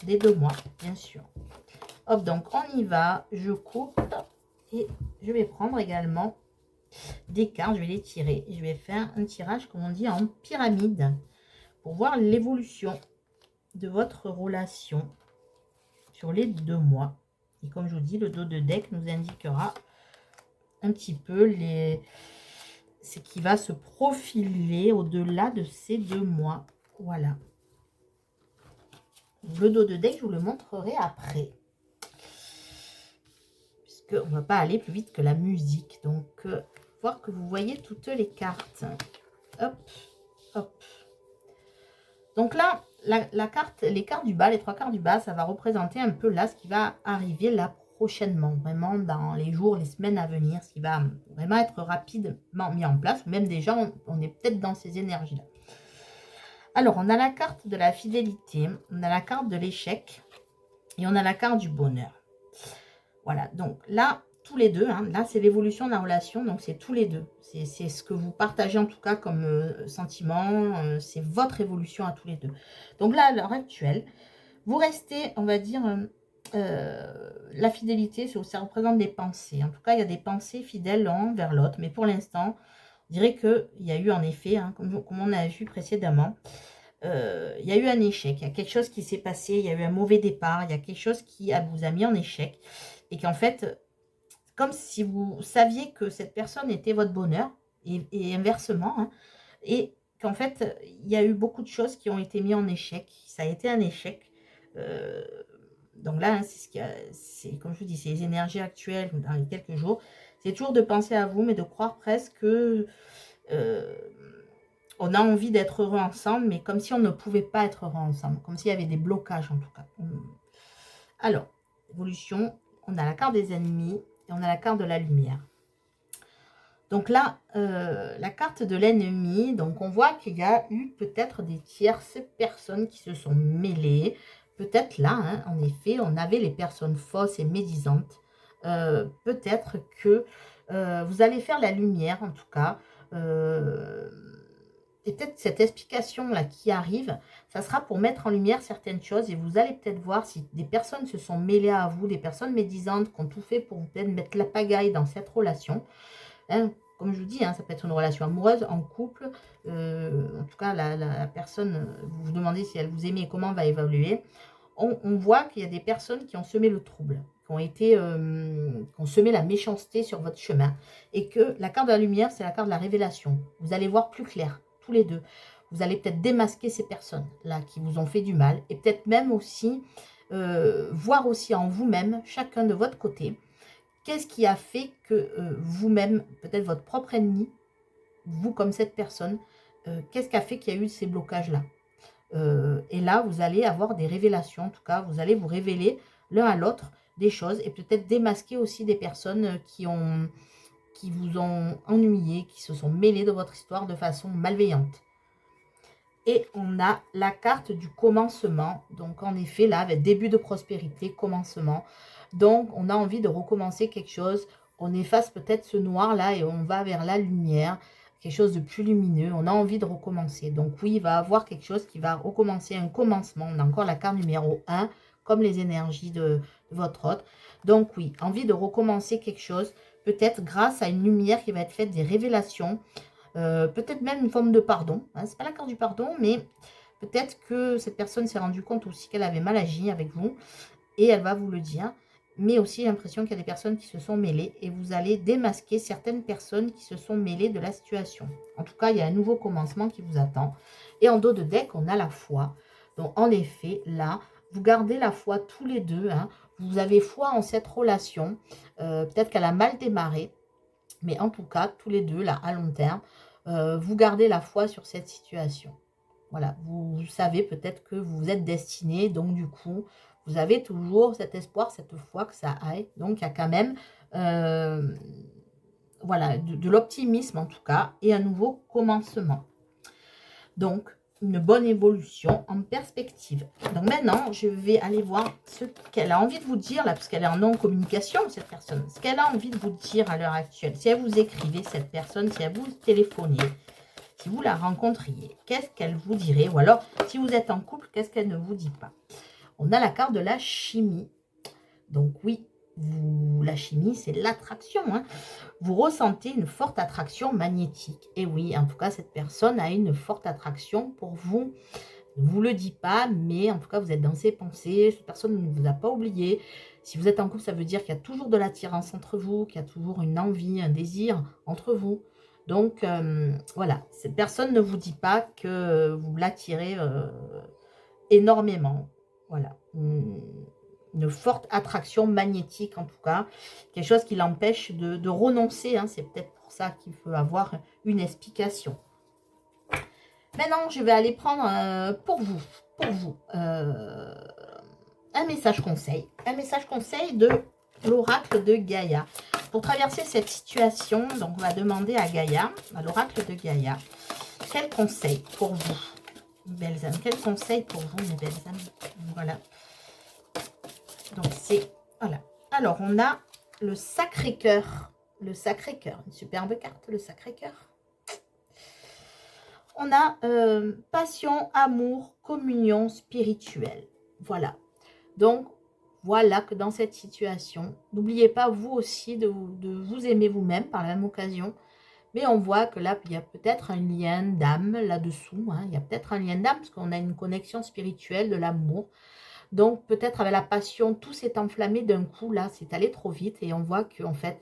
des 2 mois, bien sûr. Hop, donc on y va. Je coupe et je vais prendre également des cartes. Je vais les tirer. Et je vais faire un tirage, comme on dit, en pyramide pour voir l'évolution de votre relation sur les 2 mois. Et comme je vous dis, le dos de deck nous indiquera un petit peu ce qui va se profiler au-delà de ces 2 mois. Voilà. Le dos de deck, je vous le montrerai après. Puisqu'on ne va pas aller plus vite que la musique. Donc, voir que vous voyez toutes les cartes. Hop, hop. Donc là, les cartes du bas, les 3 cartes du bas, ça va représenter un peu là ce qui va arriver là prochainement, vraiment dans les jours, les semaines à venir, ce qui va vraiment être rapidement mis en place. Même déjà, on est peut-être dans ces énergies-là. Alors, on a la carte de la fidélité, on a la carte de l'échec et on a la carte du bonheur. Voilà, donc là, tous les deux, hein, là, c'est l'évolution de la relation, donc c'est tous les deux. C'est ce que vous partagez en tout cas comme sentiment, c'est votre évolution à tous les deux. Donc là, à l'heure actuelle, vous restez, on va dire, la fidélité, ça représente des pensées. En tout cas, il y a des pensées fidèles l'un vers l'autre, mais pour l'instant, je dirais qu'il y a eu en effet, hein, comme on a vu précédemment, il y a eu un échec, il y a quelque chose qui s'est passé, il y a eu un mauvais départ, il y a quelque chose qui vous a mis en échec, et qu'en fait, comme si vous saviez que cette personne était votre bonheur, et inversement, hein, et qu'en fait, il y a eu beaucoup de choses qui ont été mises en échec, ça a été un échec. Euh, donc là, hein, c'est comme je vous dis, c'est les énergies actuelles dans les quelques jours. C'est toujours de penser à vous, mais de croire presque que on a envie d'être heureux ensemble, mais comme si on ne pouvait pas être heureux ensemble, comme s'il y avait des blocages en tout cas. Alors, évolution, on a la carte des ennemis et on a la carte de la lumière. Donc là, la carte de l'ennemi, donc on voit qu'il y a eu peut-être des tierces personnes qui se sont mêlées. Peut-être là, hein, en effet, on avait les personnes fausses et médisantes. Peut-être que vous allez faire la lumière, en tout cas. Et peut-être cette explication-là qui arrive, ça sera pour mettre en lumière certaines choses. Et vous allez peut-être voir si des personnes se sont mêlées à vous, des personnes médisantes qui ont tout fait pour peut-être mettre la pagaille dans cette relation. Hein, comme je vous dis, hein, ça peut être une relation amoureuse, en couple. En tout cas, la personne, vous vous demandez si elle vous aimait et comment va évoluer. On voit qu'il y a des personnes qui ont semé le trouble, qui ont semé la méchanceté sur votre chemin. Et que la carte de la lumière, c'est la carte de la révélation. Vous allez voir plus clair, tous les deux. Vous allez peut-être démasquer ces personnes-là qui vous ont fait du mal. Et peut-être même aussi voir aussi en vous-même, chacun de votre côté, qu'est-ce qui a fait que vous-même, peut-être votre propre ennemi, vous comme cette personne, qu'est-ce qui a fait qu'il y a eu ces blocages-là? Et là, vous allez avoir des révélations, en tout cas, vous allez vous révéler l'un à l'autre des choses et peut-être démasquer aussi des personnes qui vous ont ennuyé, qui se sont mêlées de votre histoire de façon malveillante. Et on a la carte du commencement. Donc, en effet, là, avec début de prospérité, commencement. Donc, on a envie de recommencer quelque chose. On efface peut-être ce noir-là et on va vers la lumière, quelque chose de plus lumineux. On a envie de recommencer. Donc, oui, il va y avoir quelque chose qui va recommencer, un commencement. On a encore la carte numéro 1, comme les énergies de votre hôte. Donc, oui, envie de recommencer quelque chose, peut-être grâce à une lumière qui va être faite, des révélations. Peut-être même une forme de pardon. Hein, c'est pas la carte du pardon, mais peut-être que cette personne s'est rendue compte aussi qu'elle avait mal agi avec vous et elle va vous le dire. Mais aussi l'impression qu'il y a des personnes qui se sont mêlées et vous allez démasquer certaines personnes qui se sont mêlées de la situation. En tout cas, il y a un nouveau commencement qui vous attend. Et en dos de deck, on a la foi. Donc, en effet, là, vous gardez la foi tous les deux. Hein. Vous avez foi en cette relation. Peut-être qu'elle a mal démarré. Mais en tout cas, tous les deux, là, à long terme, vous gardez la foi sur cette situation. Voilà, vous savez peut-être que vous êtes destiné, donc du coup, vous avez toujours cet espoir, cette foi que ça aille. Donc, il y a quand même, voilà, de l'optimisme en tout cas, et un nouveau commencement. Donc, une bonne évolution en perspective. Donc maintenant, je vais aller voir ce qu'elle a envie de vous dire, là, parce qu'elle est en non-communication, cette personne. Ce qu'elle a envie de vous dire à l'heure actuelle. Si elle vous écrivait, cette personne, si elle vous téléphoniez, si vous la rencontriez, qu'est-ce qu'elle vous dirait? Ou alors, si vous êtes en couple, qu'est-ce qu'elle ne vous dit pas? On a la carte de la chimie. Donc oui, la chimie, c'est l'attraction. Hein. Vous ressentez une forte attraction magnétique. Et oui, en tout cas, cette personne a une forte attraction pour vous. Ne vous le dit pas, mais en tout cas, vous êtes dans ses pensées. Cette personne ne vous a pas oublié. Si vous êtes en couple, ça veut dire qu'il y a toujours de l'attirance entre vous, qu'il y a toujours une envie, un désir entre vous. Donc, voilà, cette personne ne vous dit pas que vous l'attirez énormément. Voilà, une forte attraction magnétique en tout cas, quelque chose qui l'empêche de renoncer, hein. C'est peut-être pour ça qu'il peut avoir une explication. Maintenant, je vais aller prendre pour vous un message conseil de l'oracle de Gaïa. Pour traverser cette situation, donc on va demander à Gaïa, à l'oracle de Gaïa, quel conseil pour vous? Belles âmes, quel conseil pour vous, mes belles âmes? Voilà. Donc, c'est... Voilà. Alors, on a le Sacré-Cœur. Le Sacré-Cœur, une superbe carte, le Sacré-Cœur. On a passion, amour, communion spirituelle. Voilà. Donc, voilà que dans cette situation, n'oubliez pas vous aussi de vous aimer vous-même par la même occasion. Mais on voit que là, il y a peut-être un lien d'âme là-dessous. Hein. Il y a peut-être un lien d'âme parce qu'on a une connexion spirituelle, de l'amour. Donc, peut-être avec la passion, tout s'est enflammé d'un coup. Là, c'est allé trop vite. Et on voit qu'en fait,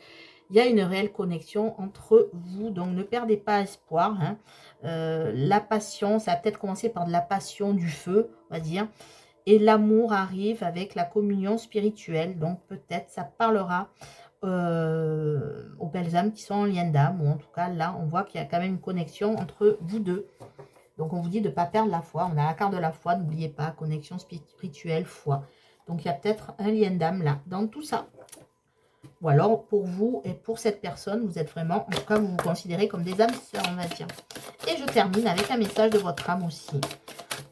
il y a une réelle connexion entre vous. Donc, ne perdez pas espoir. Hein. La passion, ça a peut-être commencé par de la passion du feu, on va dire. Et l'amour arrive avec la communion spirituelle. Donc, peut-être ça parlera aux belles âmes qui sont en lien d'âme, ou en tout cas là on voit qu'il y a quand même une connexion entre vous deux. Donc on vous dit de ne pas perdre la foi. On a la carte de la foi, n'oubliez pas, connexion spirituelle, foi. Donc il y a peut-être un lien d'âme là dans tout ça. Ou alors pour vous et pour cette personne, vous êtes vraiment, en tout cas vous vous considérez comme des âmes sœurs, on va dire. Et je termine avec un message de votre âme aussi,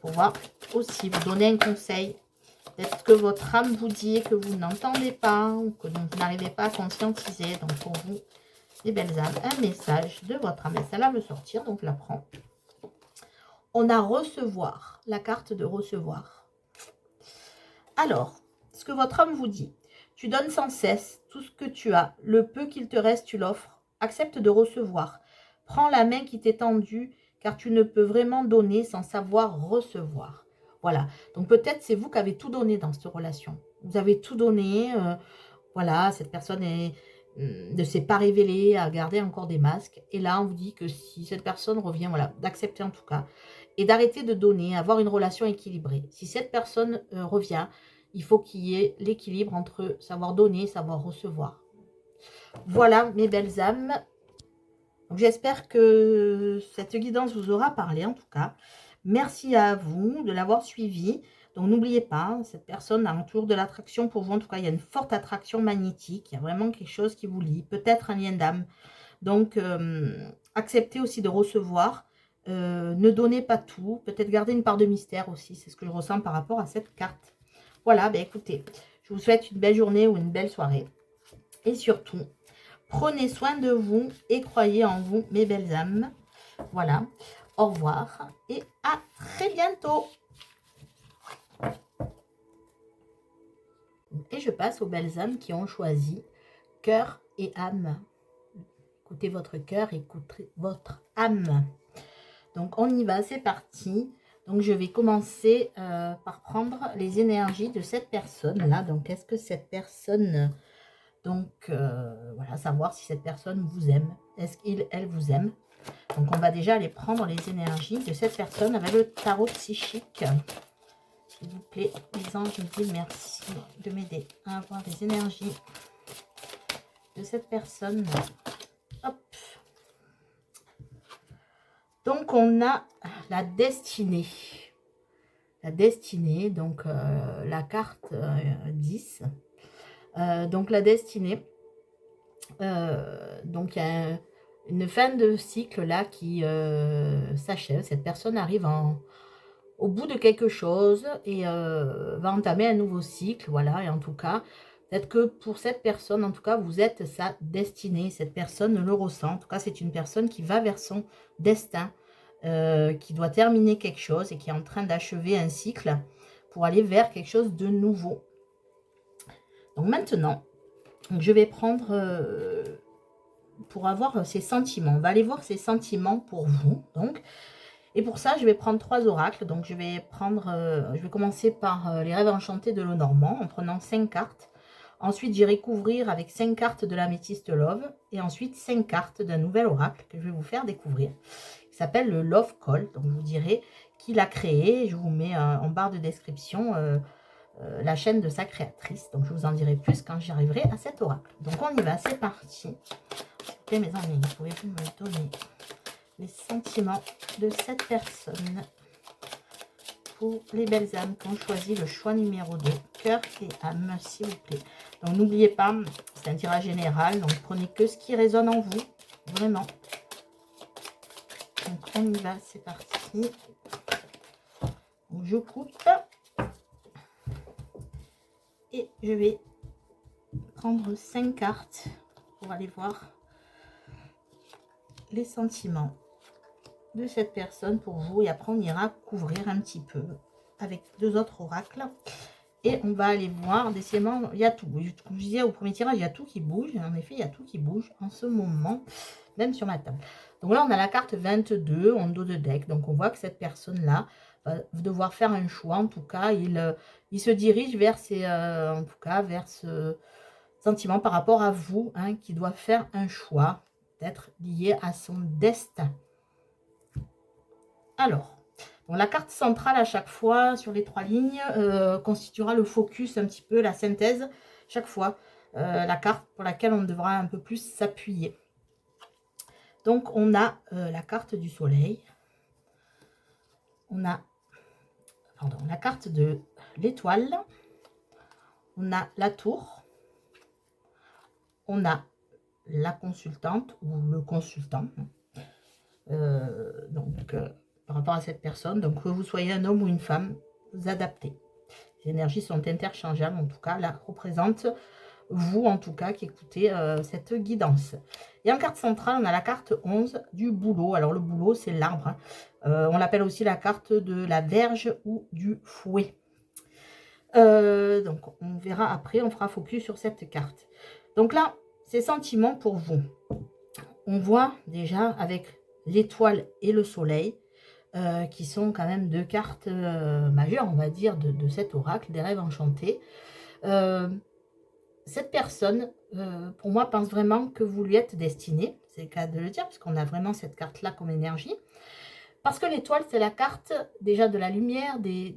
pour voir aussi vous donner un conseil. Peut-être que votre âme vous dit que vous n'entendez pas ou que vous n'arrivez pas à conscientiser. Donc pour vous, les belles âmes, un message de votre âme. Et celle-là veut sortir, donc je la prends. On a recevoir, la carte de recevoir. Alors, ce que votre âme vous dit, tu donnes sans cesse tout ce que tu as, le peu qu'il te reste, tu l'offres. Accepte de recevoir. Prends la main qui t'est tendue, car tu ne peux vraiment donner sans savoir recevoir. Voilà, donc peut-être c'est vous qui avez tout donné dans cette relation. Vous avez tout donné, voilà, cette personne ne s'est pas révélée, a gardé encore des masques. Et là, on vous dit que si cette personne revient, voilà, d'accepter en tout cas, et d'arrêter de donner, avoir une relation équilibrée. Si cette personne revient, il faut qu'il y ait l'équilibre entre savoir donner et savoir recevoir. Voilà, mes belles âmes. J'espère que cette guidance vous aura parlé en tout cas. Merci à vous de l'avoir suivi. Donc n'oubliez pas, cette personne a toujours de l'attraction pour vous. En tout cas, il y a une forte attraction magnétique. Il y a vraiment quelque chose qui vous lie. Peut-être un lien d'âme. Donc, acceptez aussi de recevoir. Ne donnez pas tout. Peut-être garder une part de mystère aussi. C'est ce que je ressens par rapport à cette carte. Voilà, ben écoutez, je vous souhaite une belle journée ou une belle soirée. Et surtout, prenez soin de vous et croyez en vous, mes belles âmes. Voilà. Au revoir et à très bientôt. Et je passe aux belles âmes qui ont choisi cœur et âme. Écoutez votre cœur, écoutez votre âme. Donc on y va, c'est parti. Donc je vais commencer par prendre les énergies de cette personne-là. Donc est-ce que cette personne... Donc, voilà, savoir si cette personne vous aime. Est-ce qu'il, elle vous aime? Donc, on va déjà aller prendre les énergies de cette personne avec le tarot psychique. S'il vous plaît, les anges, je vous dis merci de m'aider à avoir les énergies de cette personne. Hop. Donc, on a la destinée. La destinée, donc la carte 10. Donc la destinée, donc il y a une fin de cycle là qui s'achève. Cette personne arrive au bout de quelque chose et va entamer un nouveau cycle, voilà. Et en tout cas, peut-être que pour cette personne, en tout cas, vous êtes sa destinée. Cette personne le ressent. En tout cas, c'est une personne qui va vers son destin, qui doit terminer quelque chose et qui est en train d'achever un cycle pour aller vers quelque chose de nouveau. Donc maintenant, je vais prendre pour avoir ses sentiments. On va aller voir ses sentiments pour vous. Donc, et pour ça, je vais prendre 3 oracles. Donc, je vais commencer par les rêves enchantés de Lenormand en prenant 5 cartes. Ensuite, j'irai couvrir avec 5 cartes de l'améthyste Love. Et ensuite, 5 cartes d'un nouvel oracle que je vais vous faire découvrir. Il s'appelle le Love Call. Donc, je vous dirai qui l'a créé. Je vous mets en barre de description la chaîne de sa créatrice. Donc, je vous en dirai plus quand j'y arriverai à cet oracle. Donc, on y va, c'est parti. Écoutez, mes amis, pouvez-vous me donner les sentiments de cette personne pour les belles âmes qui ont choisi le choix numéro 2, cœur et âme, s'il vous plaît. Donc, n'oubliez pas, c'est un tirage général, donc prenez que ce qui résonne en vous, vraiment. Donc, on y va, c'est parti. je coupe et je vais prendre 5 cartes pour aller voir les sentiments de cette personne pour vous, et après on ira couvrir un petit peu avec 2 autres oracles et on va aller voir. Décidément, il y a tout, comme je disais au premier tirage, il y a tout qui bouge. En effet, il y a tout qui bouge en ce moment, même sur ma table. Donc là on a la carte 22 en dos de deck, donc on voit que cette personne là va devoir faire un choix. En tout cas, il se dirige vers en tout cas vers ce sentiment par rapport à vous, hein, qui doit faire un choix, peut-être lié à son destin. Alors, bon, la carte centrale à chaque fois sur les 3 lignes constituera le focus, un petit peu la synthèse, chaque fois, la carte pour laquelle on devra un peu plus s'appuyer. Donc, on a la carte du soleil, on a la carte de l'étoile, on a la tour, on a la consultante ou le consultant. Par rapport à cette personne, donc que vous soyez un homme ou une femme, vous adaptez. Les énergies sont interchangeables, en tout cas, là représente vous, en tout cas, qui écoutez cette guidance. Et en carte centrale, on a la carte 11 du boulot. Alors, le boulot, c'est l'arbre. Hein. On l'appelle aussi la carte de la verge ou du fouet. Donc, on verra après, on fera focus sur cette carte. Donc là, ces sentiments pour vous. On voit déjà avec l'étoile et le soleil, qui sont quand même 2 cartes majeures, on va dire, de cet oracle, des rêves enchantés. Cette personne, pour moi, pense vraiment que vous lui êtes destiné. C'est le cas de le dire, puisqu'on a vraiment cette carte-là comme énergie. Parce que l'étoile, c'est la carte déjà de la lumière, de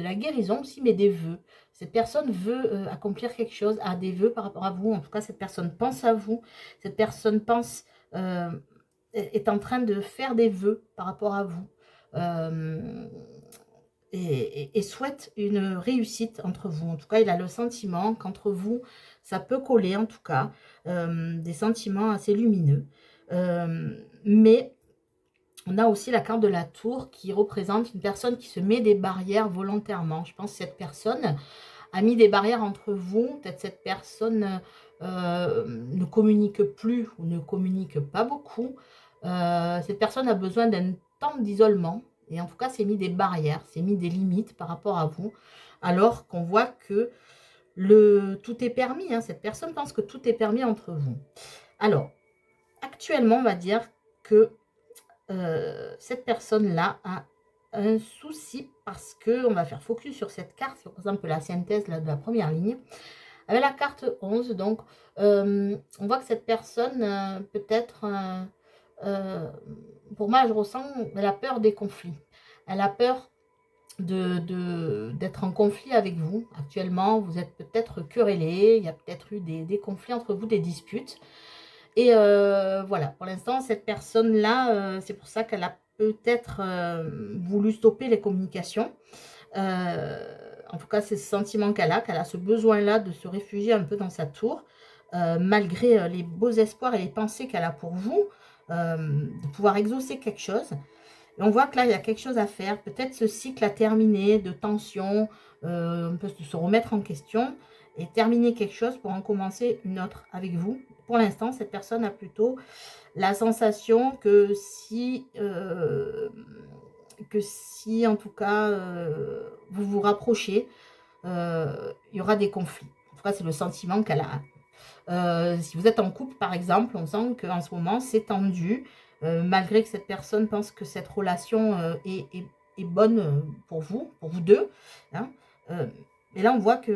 la guérison aussi, mais des vœux. Cette personne veut accomplir quelque chose, a des vœux par rapport à vous. En tout cas, cette personne pense à vous. Cette personne pense, est en train de faire des vœux par rapport à vous. Et souhaite une réussite entre vous. En tout cas, il a le sentiment qu'entre vous, ça peut coller, en tout cas, des sentiments assez lumineux. Mais on a aussi la carte de la tour qui représente une personne qui se met des barrières volontairement. Je pense que cette personne a mis des barrières entre vous. Peut-être cette personne ne communique plus ou ne communique pas beaucoup. Cette personne a besoin d'un temps d'isolement. Et en tout cas, c'est mis des barrières, c'est mis des limites par rapport à vous. Alors qu'on voit que tout est permis. Hein. Cette personne pense que tout est permis entre vous. Alors, actuellement, on va dire que cette personne-là a un souci parce que on va faire focus sur cette carte, par exemple la synthèse là, de la première ligne. Avec la carte 11, donc, on voit que cette personne, peut-être, pour moi, je ressens, elle a peur des conflits. Elle a peur d'être en conflit avec vous. Actuellement, vous êtes peut-être querellés, il y a peut-être eu des conflits entre vous, des disputes. Et voilà, pour l'instant, cette personne-là, c'est pour ça qu'elle a peut-être voulu stopper les communications. En tout cas, c'est ce sentiment qu'elle a ce besoin-là de se réfugier un peu dans sa tour, malgré les beaux espoirs et les pensées qu'elle a pour vous, de pouvoir exaucer quelque chose. Et on voit que là, il y a quelque chose à faire. Peut-être ce cycle a terminé de tension, on peut se remettre en question et terminer quelque chose pour en commencer une autre avec vous. Pour l'instant, cette personne a plutôt la sensation que si en tout cas, vous vous rapprochez, il y aura des conflits. En tout cas, c'est le sentiment qu'elle a. Si vous êtes en couple, par exemple, on sent qu'en ce moment, c'est tendu, malgré que cette personne pense que cette relation est bonne pour vous deux. Hein. Et là, on voit qu'en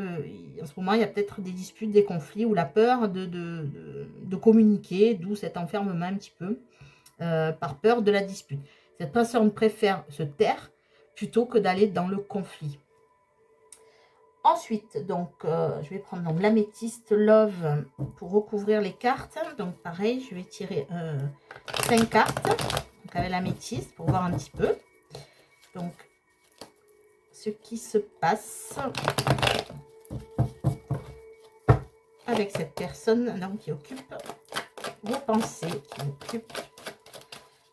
ce moment, il y a peut-être des disputes, des conflits, ou la peur de communiquer, d'où cet enfermement un petit peu, par peur de la dispute. Cette personne préfère se taire plutôt que d'aller dans le conflit. Ensuite, donc, je vais prendre l'améthyste Love pour recouvrir les cartes. Donc, pareil, je vais tirer 5 cartes donc avec l'améthyste pour voir un petit peu. Donc, ce qui se passe avec cette personne donc, qui occupe vos pensées, qui occupe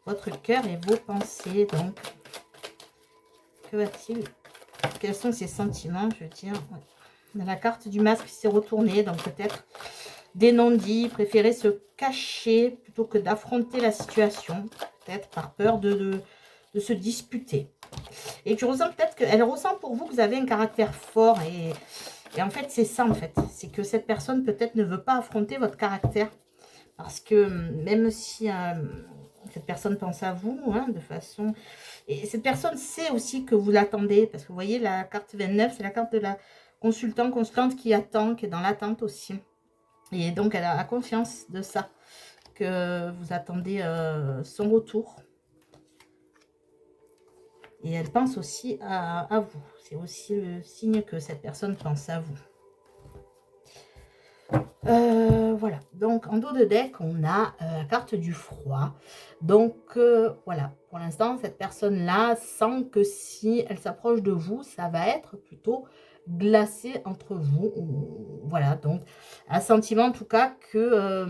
votre cœur et vos pensées. Donc, que va-t-il quels sont ses sentiments, je veux dire. Ouais. On a la carte du masque qui s'est retournée, donc peut-être des non-dits, préférer se cacher plutôt que d'affronter la situation, peut-être par peur de se disputer. Et tu ressens peut-être qu'elle ressent pour vous que vous avez un caractère fort et en fait c'est ça en fait, c'est que cette personne peut-être ne veut pas affronter votre caractère parce que même si cette personne pense à vous hein, de façon... Et cette personne sait aussi que vous l'attendez parce que vous voyez la carte 29, c'est la carte de la consultante qui attend, qui est dans l'attente aussi. Et donc elle a conscience de ça, que vous attendez son retour. Et elle pense aussi à vous. C'est aussi le signe que cette personne pense à vous. Voilà. Donc, en dos de deck, on a la carte du froid. Donc, voilà. Pour l'instant, cette personne-là sent que si elle s'approche de vous, ça va être plutôt glacé entre vous. Voilà. Donc, un sentiment, en tout cas, que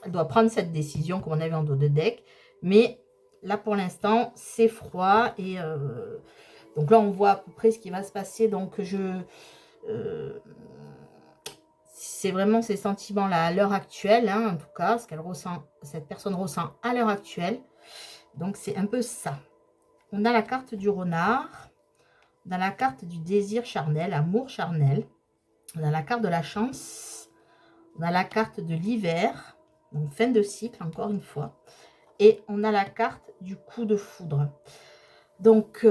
elle doit prendre cette décision, comme on a vu en dos de deck. Mais là, pour l'instant, c'est froid. Et donc là, on voit à peu près ce qui va se passer. Donc, c'est vraiment ces sentiments-là à l'heure actuelle, hein, en tout cas, ce qu'elle ressent, cette personne ressent à l'heure actuelle. Donc, c'est un peu ça. On a la carte du renard. On a la carte du désir charnel, amour charnel. On a la carte de la chance. On a la carte de l'hiver. Donc, fin de cycle, encore une fois. Et on a la carte du coup de foudre. Donc,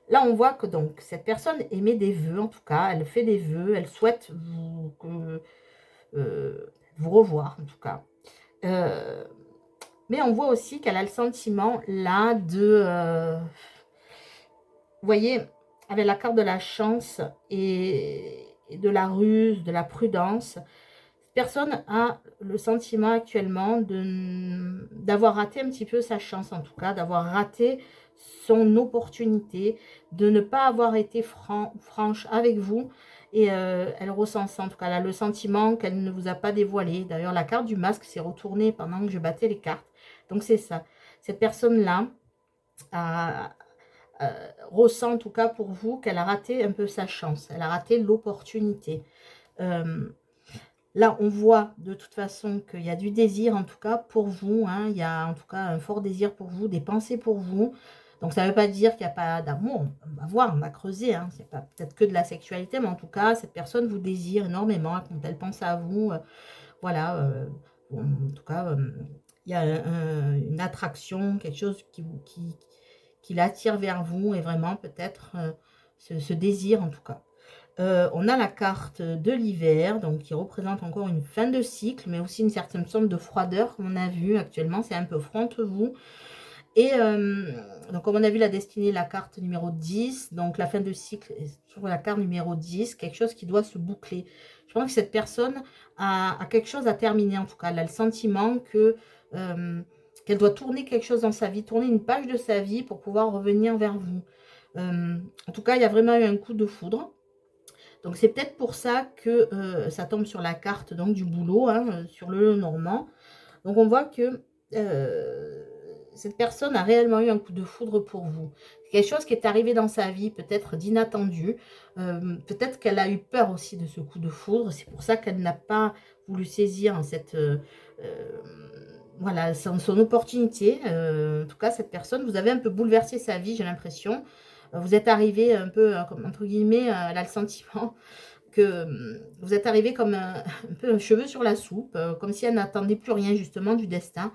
là, on voit que donc cette personne émet des vœux, en tout cas. Elle fait des vœux. Elle souhaite vous revoir, en tout cas. Mais on voit aussi qu'elle a le sentiment, là, de... vous voyez, avec la carte de la chance et de la ruse, de la prudence, personne a le sentiment actuellement d'avoir raté un petit peu sa chance, en tout cas, d'avoir raté son opportunité, de ne pas avoir été franche avec vous. Et elle ressent ça, en tout cas, elle a le sentiment qu'elle ne vous a pas dévoilé. D'ailleurs, la carte du masque s'est retournée pendant que je battais les cartes. Donc, c'est ça. Cette personne-là ressent, en tout cas pour vous, qu'elle a raté un peu sa chance. Elle a raté l'opportunité. Là, on voit de toute façon qu'il y a du désir, en tout cas, pour vous. Hein. Il y a en tout cas un fort désir pour vous, des pensées pour vous. Donc, ça ne veut pas dire qu'il n'y a pas d'amour. On va voir, on va creuser. Hein. C'est pas peut-être que de la sexualité, mais en tout cas, cette personne vous désire énormément quand elle pense à vous. Voilà. En tout cas, il y a une attraction, quelque chose qui l'attire vers vous. Et vraiment, peut-être, ce désir, en tout cas. On a la carte de l'hiver, donc qui représente encore une fin de cycle, mais aussi une certaine forme de froideur, comme on a vu actuellement. C'est un peu froid entre vous. Et donc, comme on a vu la destinée, la carte numéro 10, donc la fin de cycle est sur la carte numéro 10, quelque chose qui doit se boucler. Je pense que cette personne a quelque chose à terminer, en tout cas. Elle a le sentiment que qu'elle doit tourner quelque chose dans sa vie, tourner une page de sa vie pour pouvoir revenir vers vous. En tout cas, il y a vraiment eu un coup de foudre. Donc, c'est peut-être pour ça que ça tombe sur la carte donc, du boulot, hein, sur le Normand. Donc, on voit que cette personne a réellement eu un coup de foudre pour vous. Quelque chose qui est arrivé dans sa vie, peut-être d'inattendu. Peut-être qu'elle a eu peur aussi de ce coup de foudre. C'est pour ça qu'elle n'a pas voulu saisir cette... voilà, son opportunité. En tout cas, cette personne, vous avez un peu bouleversé sa vie, j'ai l'impression. Vous êtes arrivé un peu, entre guillemets, elle a le sentiment que vous êtes arrivé comme un peu un cheveu sur la soupe, comme si elle n'attendait plus rien justement du destin.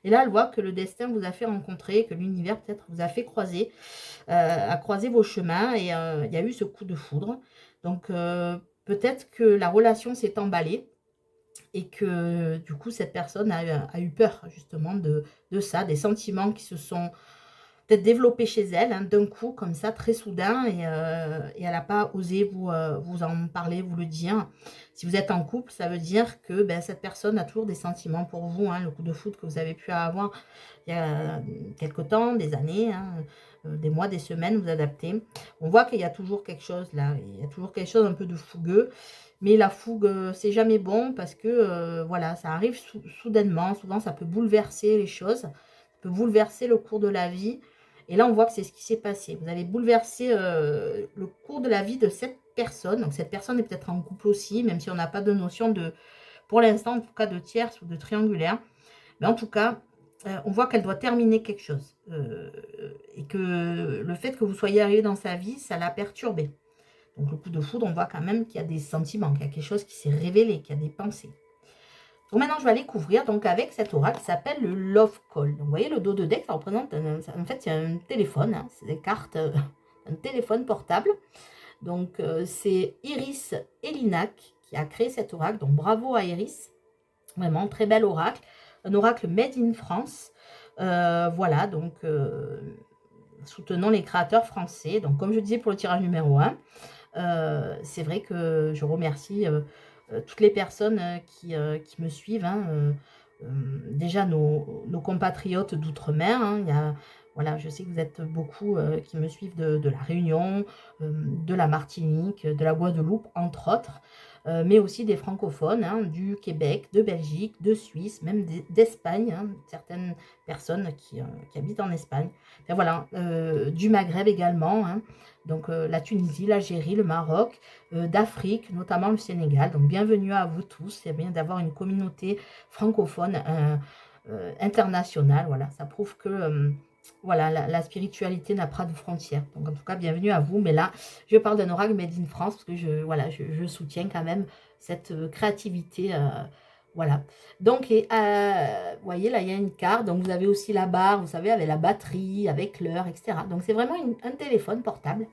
Et là, elle voit que le destin vous a fait rencontrer, que l'univers peut-être vous a fait croiser, a croisé vos chemins et il y a eu ce coup de foudre. Donc, peut-être que la relation s'est emballée et que du coup, cette personne a eu peur justement de ça, des sentiments qui se sont peut-être développé chez elle, hein, d'un coup, comme ça, très soudain, et elle n'a pas osé vous en parler, vous le dire. Si vous êtes en couple, ça veut dire que ben, cette personne a toujours des sentiments pour vous, hein, le coup de foudre que vous avez pu avoir il y a quelque temps, des années, hein, des mois, des semaines, vous adaptez. On voit qu'il y a toujours quelque chose là, il y a toujours quelque chose un peu de fougueux, mais la fougue, c'est jamais bon parce que, voilà, ça arrive soudainement, souvent ça peut bouleverser les choses, ça peut bouleverser le cours de la vie. Et là, on voit que c'est ce qui s'est passé. Vous avez bouleversé le cours de la vie de cette personne. Donc, cette personne est peut-être en couple aussi, même si on n'a pas de notion de, pour l'instant, en tout cas, de tierce ou de triangulaire. Mais en tout cas, on voit qu'elle doit terminer quelque chose. Et que le fait que vous soyez arrivé dans sa vie, ça l'a perturbé. Donc, le coup de foudre, on voit quand même qu'il y a des sentiments, qu'il y a quelque chose qui s'est révélé, qu'il y a des pensées. Donc maintenant, je vais aller couvrir donc avec cet oracle qui s'appelle le Love Call. Donc, vous voyez, le dos de deck, ça représente, en fait, c'est un téléphone. Hein, c'est des cartes, un téléphone portable. Donc, c'est Iris Elinac qui a créé cet oracle. Donc, bravo à Iris. Vraiment, très bel oracle. Un oracle made in France. Voilà, donc, soutenons les créateurs français. Donc, comme je disais pour le tirage numéro 1, c'est vrai que je remercie toutes les personnes qui me suivent. Hein, déjà, nos compatriotes d'outre-mer. Hein, il y a, voilà, je sais que vous êtes beaucoup qui me suivent de la Réunion, de la Martinique, de la Guadeloupe, entre autres. Mais aussi des francophones, hein, du Québec, de Belgique, de Suisse, même d'Espagne, hein, certaines personnes qui habitent en Espagne. Enfin, voilà, du Maghreb également, hein, donc la Tunisie, l'Algérie, le Maroc, d'Afrique, notamment le Sénégal. Donc bienvenue à vous tous, c'est bien d'avoir une communauté francophone internationale. Voilà, ça prouve que voilà, la spiritualité n'a pas de frontières. Donc en tout cas, bienvenue à vous. Mais là, je parle d'un oracle made in France parce que je soutiens quand même cette créativité. Voilà. Donc, vous voyez, là, il y a une carte. Donc, vous avez aussi la barre, vous savez, avec la batterie, avec l'heure, etc. Donc, c'est vraiment un téléphone portable.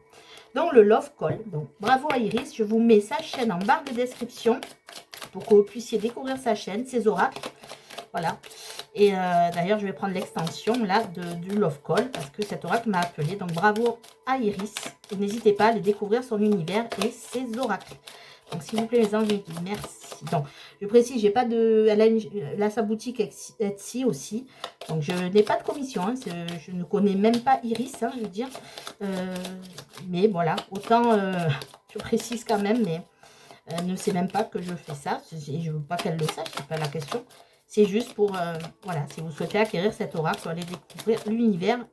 Donc, le Love Call. Donc, bravo à Iris. Je vous mets sa chaîne en barre de description pour que vous puissiez découvrir sa chaîne, ses oracles. Voilà. Et d'ailleurs, je vais prendre l'extension là du Love Call parce que cet oracle m'a appelé. Donc, bravo à Iris. Et n'hésitez pas à aller découvrir son univers et ses oracles. Donc, s'il vous plaît, les anges, merci. Donc, je précise, j'ai pas de... Elle a sa boutique Etsy aussi. Donc, je n'ai pas de commission. Hein, je ne connais même pas Iris, hein, je veux dire. Mais voilà, autant... je précise quand même, mais elle ne sait même pas que je fais ça. Je ne veux pas qu'elle le sache, c'est pas la question. C'est juste pour... voilà, si vous souhaitez acquérir cet oracle, ou aller découvrir l'univers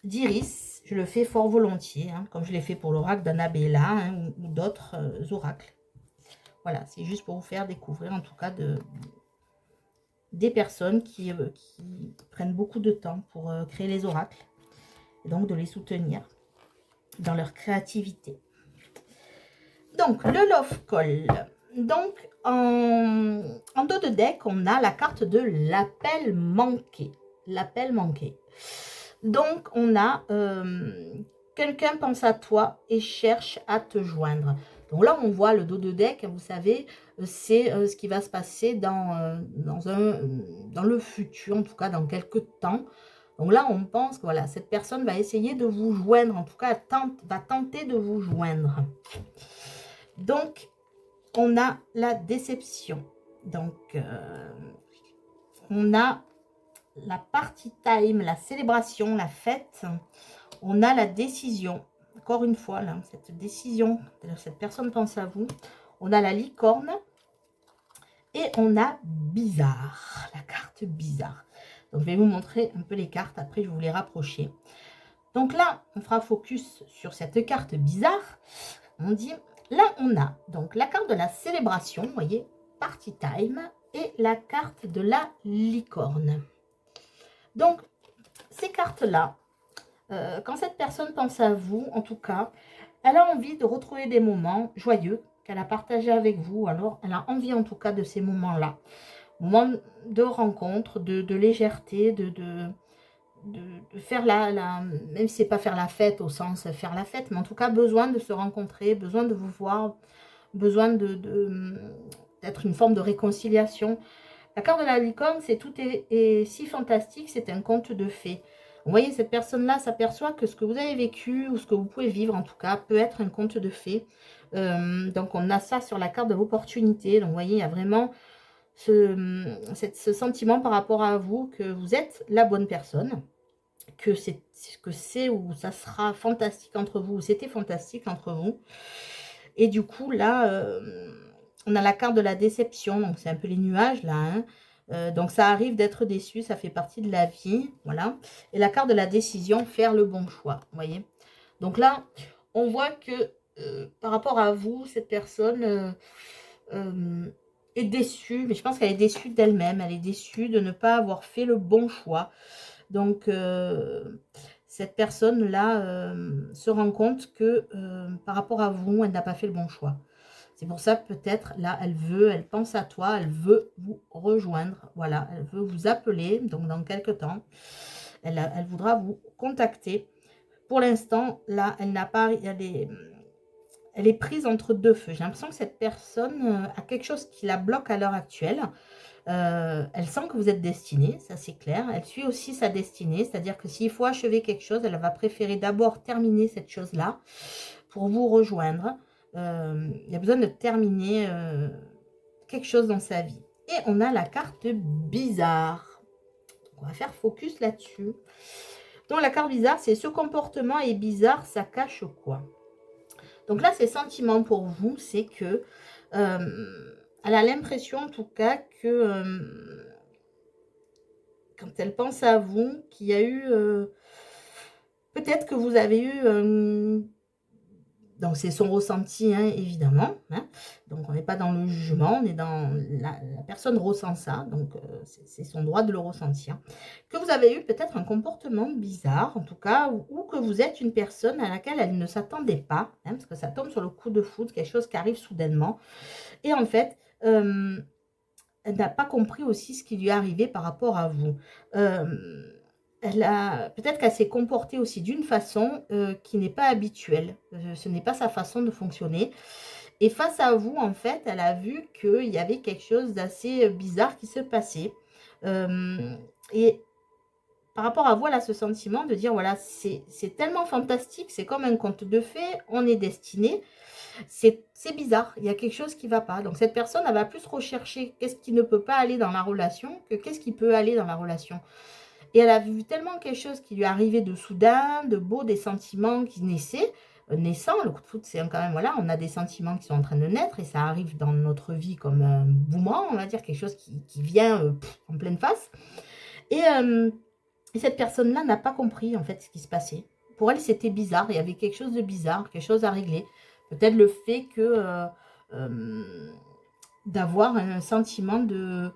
d'Iris. Je le fais fort volontiers, hein, comme je l'ai fait pour l'oracle d'Annabella, hein, ou d'autres oracles. Voilà, c'est juste pour vous faire découvrir, en tout cas, des personnes qui prennent beaucoup de temps pour créer les oracles. Et donc, de les soutenir dans leur créativité. Donc, le Love Call. Donc, en dos de deck, on a la carte de l'appel manqué. L'appel manqué. Donc, on a quelqu'un pense à toi et cherche à te joindre. Donc là, on voit le dos de deck, vous savez, c'est ce qui va se passer dans le futur, en tout cas dans quelques temps. Donc là, on pense que voilà, cette personne va essayer de vous joindre, en tout cas, va tenter de vous joindre. Donc, on a la déception. Donc, on a la party time, la célébration, la fête. On a la décision. Encore une fois, là, cette décision, cette personne pense à vous. On a la licorne. Et on a bizarre, la carte bizarre. Donc, je vais vous montrer un peu les cartes. Après, je vais vous les rapprocher. Donc là, on fera focus sur cette carte bizarre. On dit, là, on a donc la carte de la célébration, vous voyez, party time, et la carte de la licorne. Donc, ces cartes-là, quand cette personne pense à vous, en tout cas, elle a envie de retrouver des moments joyeux qu'elle a partagés avec vous. Alors, elle a envie en tout cas de ces moments-là. Moments de rencontre, de légèreté, de faire même si c'est pas faire la fête au sens faire la fête, mais en tout cas besoin de se rencontrer, besoin de vous voir, besoin d'être une forme de réconciliation. La carte de la licorne, c'est tout est si fantastique, c'est un conte de fées. Vous voyez, cette personne-là s'aperçoit que ce que vous avez vécu, ou ce que vous pouvez vivre en tout cas, peut être un conte de fées. Donc on a ça sur la carte de l'opportunité. Donc vous voyez, il y a vraiment ce sentiment par rapport à vous que vous êtes la bonne personne, que c'est ou ça sera fantastique entre vous, ou c'était fantastique entre vous. Et du coup, là, on a la carte de la déception, donc c'est un peu les nuages, là, hein. Donc ça arrive d'être déçu, ça fait partie de la vie, voilà. Et la carte de la décision, faire le bon choix, vous voyez. Donc là, on voit que par rapport à vous, cette personne est déçue, mais je pense qu'elle est déçue d'elle-même, elle est déçue de ne pas avoir fait le bon choix. Donc cette personne-là se rend compte que par rapport à vous, elle n'a pas fait le bon choix. C'est pour ça peut-être, là, elle pense à toi, elle veut vous rejoindre, voilà, elle veut vous appeler, donc dans quelques temps, elle voudra vous contacter. Pour l'instant, là, elle n'a pas, elle est prise entre deux feux. J'ai l'impression que cette personne a quelque chose qui la bloque à l'heure actuelle. Elle sent que vous êtes destiné, ça c'est clair. Elle suit aussi sa destinée, c'est-à-dire que s'il faut achever quelque chose, elle va préférer d'abord terminer cette chose-là pour vous rejoindre. Il y a besoin de terminer quelque chose dans sa vie. Et on a la carte bizarre. On va faire focus là-dessus. Donc la carte bizarre, c'est ce comportement est bizarre, ça cache quoi? Donc là, ses sentiments pour vous, c'est que elle a l'impression en tout cas que quand elle pense à vous, qu'il y a eu peut-être que vous avez eu donc c'est son ressenti, hein, évidemment, hein. Donc on n'est pas dans le jugement, on est dans la personne ressent ça, donc c'est son droit de le ressentir. Que vous avez eu peut-être un comportement bizarre, en tout cas, ou que vous êtes une personne à laquelle elle ne s'attendait pas, hein, parce que ça tombe sur le coup de foudre, quelque chose qui arrive soudainement. Et en fait, elle n'a pas compris aussi ce qui lui est arrivé par rapport à vous. Peut-être qu'elle s'est comportée aussi d'une façon qui n'est pas habituelle. Ce n'est pas sa façon de fonctionner. Et face à vous, en fait, elle a vu qu'il y avait quelque chose d'assez bizarre qui se passait. Et par rapport à vous, elle a ce sentiment de dire, voilà, c'est tellement fantastique, c'est comme un conte de fées, on est destiné. C'est bizarre, il y a quelque chose qui ne va pas. Donc cette personne, elle va plus rechercher qu'est-ce qui ne peut pas aller dans la relation que qu'est-ce qui peut aller dans la relation. Et elle a vu tellement quelque chose qui lui arrivait de soudain, de beau, des sentiments qui naissaient, naissant. Le coup de foudre, c'est quand même, voilà, on a des sentiments qui sont en train de naître et ça arrive dans notre vie comme un boomerang, on va dire, quelque chose qui vient en pleine face. Et cette personne-là n'a pas compris, en fait, ce qui se passait. Pour elle, c'était bizarre, il y avait quelque chose de bizarre, quelque chose à régler. Peut-être le fait que d'avoir un sentiment de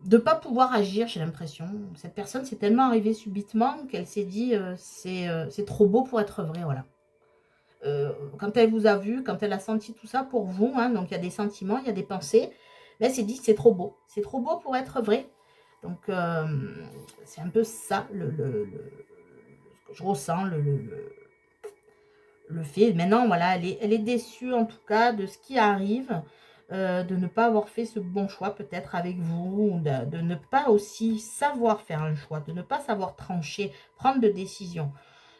ne pas pouvoir agir, j'ai l'impression. Cette personne s'est tellement arrivée subitement qu'elle s'est dit c'est trop beau pour être vrai, voilà. Quand elle vous a vu, quand elle a senti tout ça pour vous, hein, donc il y a des sentiments, il y a des pensées, mais elle s'est dit c'est trop beau pour être vrai. Donc c'est un peu ça ce que je ressens, le fait. Maintenant, voilà, elle est déçue en tout cas de ce qui arrive, de ne pas avoir fait ce bon choix peut-être avec vous, de ne pas aussi savoir faire un choix, de ne pas savoir trancher, prendre de décisions.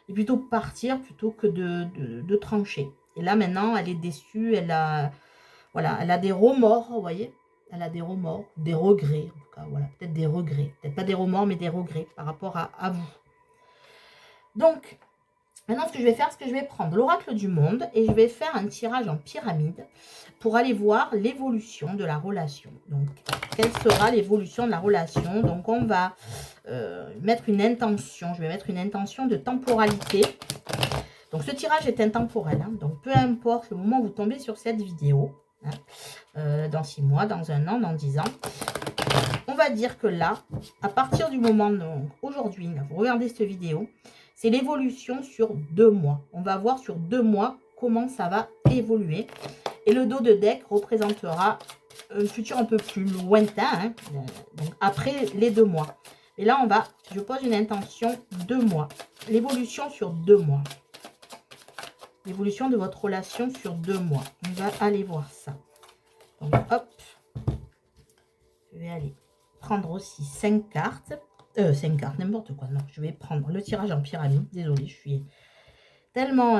Et plutôt partir plutôt que de trancher. Et là maintenant, elle est déçue, voilà, elle a des remords, vous voyez. Elle a des remords, des regrets, en tout cas, voilà, peut-être des regrets. Peut-être pas des remords, mais des regrets par rapport à vous. Donc, maintenant, ce que je vais faire, c'est que je vais prendre l'oracle du monde et je vais faire un tirage en pyramide pour aller voir l'évolution de la relation. Donc, quelle sera l'évolution de la relation? Donc, on va mettre une intention. Je vais mettre une intention de temporalité. Donc, ce tirage est intemporel. Hein, donc, peu importe le moment où vous tombez sur cette vidéo, hein, dans 6 mois, dans 1 an, dans 10 ans, on va dire que là, à partir du moment, aujourd'hui, vous regardez cette vidéo, c'est l'évolution sur 2 mois. On va voir sur 2 mois comment ça va évoluer. Et le dos de deck représentera un futur un peu plus lointain, hein, donc après les 2 mois. Et là, je pose une intention 2 mois. L'évolution sur 2 mois. L'évolution de votre relation sur 2 mois. On va aller voir ça. Donc, hop. Je vais aller prendre aussi 5 cartes. 5 cartes, n'importe quoi. Non, je vais prendre le tirage en pyramide. Désolée, je suis tellement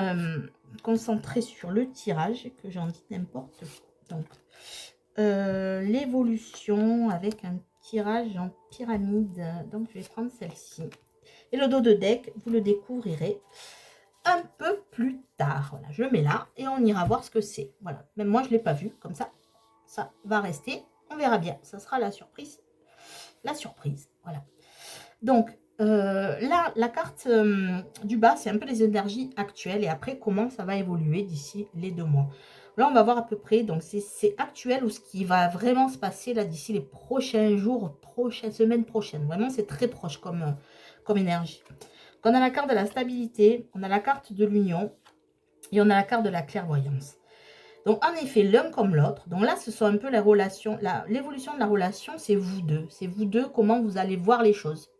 concentrée sur le tirage que j'en dis n'importe quoi. Donc, l'évolution avec un tirage en pyramide. Donc, je vais prendre celle-ci. Et le dos de deck, vous le découvrirez un peu plus tard. Voilà, je le mets là et on ira voir ce que c'est. Voilà, même moi, je ne l'ai pas vu. Comme ça, ça va rester On verra bien. Ça sera la surprise. La surprise, voilà. Donc, là, la carte du bas, c'est un peu les énergies actuelles et après, comment ça va évoluer d'ici les 2 mois. Là, on va voir à peu près, donc c'est actuel ou ce qui va vraiment se passer là d'ici les prochains jours, prochaines semaines prochaines. Vraiment, c'est très proche comme énergie. Donc, on a la carte de la stabilité, on a la carte de l'union et on a la carte de la clairvoyance. Donc, en effet, l'un comme l'autre. Donc là, ce sont un peu les relations. L'évolution de la relation, c'est vous deux. C'est vous deux, comment vous allez voir les choses.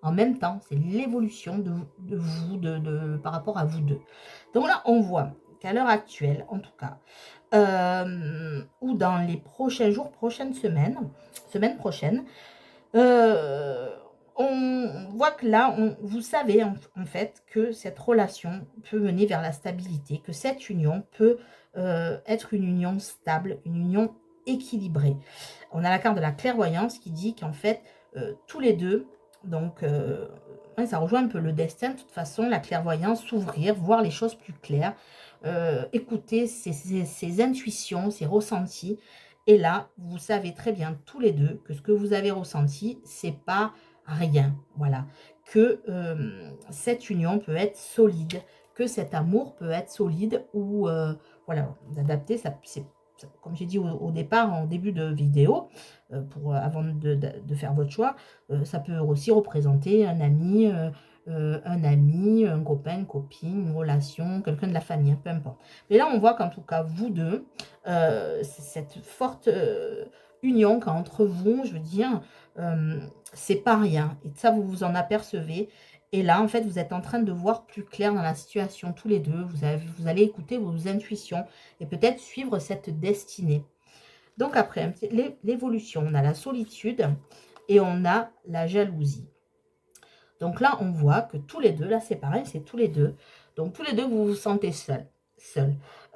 En même temps, c'est l'évolution de vous, par rapport à vous deux. Donc là, on voit qu'à l'heure actuelle, en tout cas, ou dans les prochains jours, prochaines semaines prochaines, on voit que là, vous savez en fait que cette relation peut mener vers la stabilité, que cette union peut être une union stable, une union équilibrée. On a la carte de la clairvoyance qui dit qu'en fait, tous les deux, donc ouais, ça rejoint un peu le destin, de toute façon, la clairvoyance, s'ouvrir, voir les choses plus claires, écouter ses intuitions, ses ressentis. Et là, vous savez très bien tous les deux que ce que vous avez ressenti, c'est pas rien. Voilà. Que cette union peut être solide, que cet amour peut être solide ou voilà, d'adapter, comme j'ai dit au départ, en début de vidéo, avant de faire votre choix, ça peut aussi représenter un ami, un copain, une copine, une relation, quelqu'un de la famille, peu importe. Mais là, on voit qu'en tout cas, vous deux, cette forte union qu'entre vous, je veux dire, c'est pas rien. Et ça, vous vous en apercevez. Et là, en fait, vous êtes en train de voir plus clair dans la situation, tous les deux. Vous allez écouter vos intuitions et peut-être suivre cette destinée. Donc après, l'évolution, on a la solitude et on a la jalousie. Donc là, on voit que tous les deux, là c'est pareil, c'est tous les deux. Donc tous les deux, vous vous sentez seuls.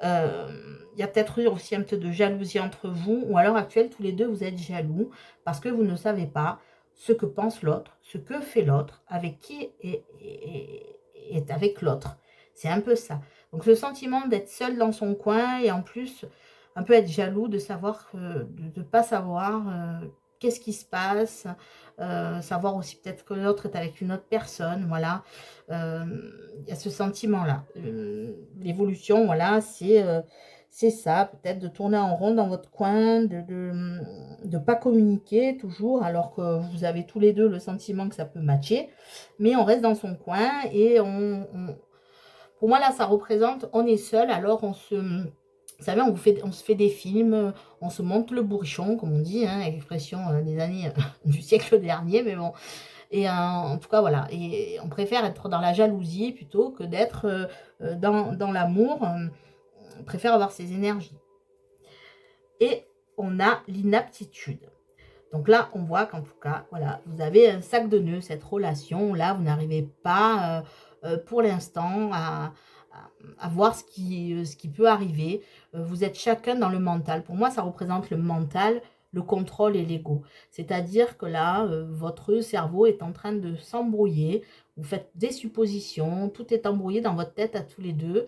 Il y a peut-être eu aussi un peu de jalousie entre vous, ou à l'heure actuelle, tous les deux, vous êtes jaloux parce que vous ne savez pas ce que pense l'autre, ce que fait l'autre, avec qui est avec l'autre. C'est un peu ça. Donc ce sentiment d'être seul dans son coin et en plus, un peu être jaloux de savoir, de ne pas savoir qu'est-ce qui se passe, savoir aussi peut-être que l'autre est avec une autre personne, voilà. Il y a ce sentiment-là. L'évolution, voilà, c'est ça, peut-être de tourner en rond dans votre coin, de pas communiquer toujours, alors que vous avez tous les deux le sentiment que ça peut matcher, mais on reste dans son coin et pour moi, là, ça représente, on est seul, alors vous savez, on se fait des films, on se monte le bourrichon, comme on dit, hein, l'expression des années du siècle dernier, mais bon. Et en tout cas, voilà. Et on préfère être dans la jalousie plutôt que d'être dans l'amour. On préfère avoir ces énergies. Et on a l'inaptitude. Donc là, on voit qu'en tout cas, voilà, vous avez un sac de nœuds, cette relation. Là, vous n'arrivez pas pour l'instant à voir ce qui peut arriver. Vous êtes chacun dans le mental. Pour moi, ça représente le mental, le contrôle et l'ego. C'est-à-dire que là, votre cerveau est en train de s'embrouiller. Vous faites des suppositions. Tout est embrouillé dans votre tête à tous les deux.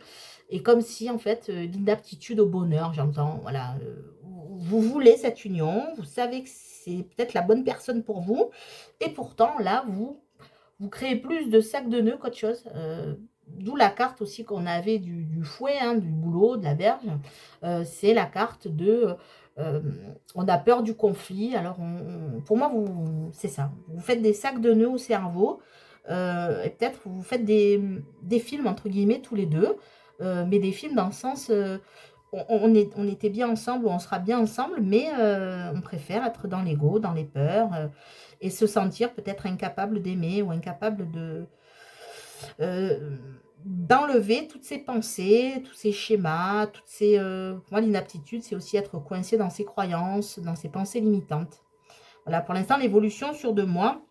Et comme si, en fait, l'inaptitude au bonheur, j'entends, voilà. Vous voulez cette union. Vous savez que c'est peut-être la bonne personne pour vous. Et pourtant, là, vous créez plus de sacs de nœuds qu'autre chose. D'où la carte aussi qu'on avait du fouet, hein, du boulot, de la verge. C'est la carte de... on a peur du conflit. Alors, pour moi, c'est ça. Vous faites des sacs de nœuds au cerveau. Et peut-être vous faites des films, entre guillemets, tous les deux. Mais des films dans le sens... on était bien ensemble, ou on sera bien ensemble, mais on préfère être dans l'ego, dans les peurs, et se sentir peut-être incapable d'aimer ou incapable d'enlever toutes ces pensées, tous ces schémas, pour moi, l'inaptitude, c'est aussi être coincé dans ses croyances, dans ses pensées limitantes. Voilà, pour l'instant, l'évolution sur 2 mois,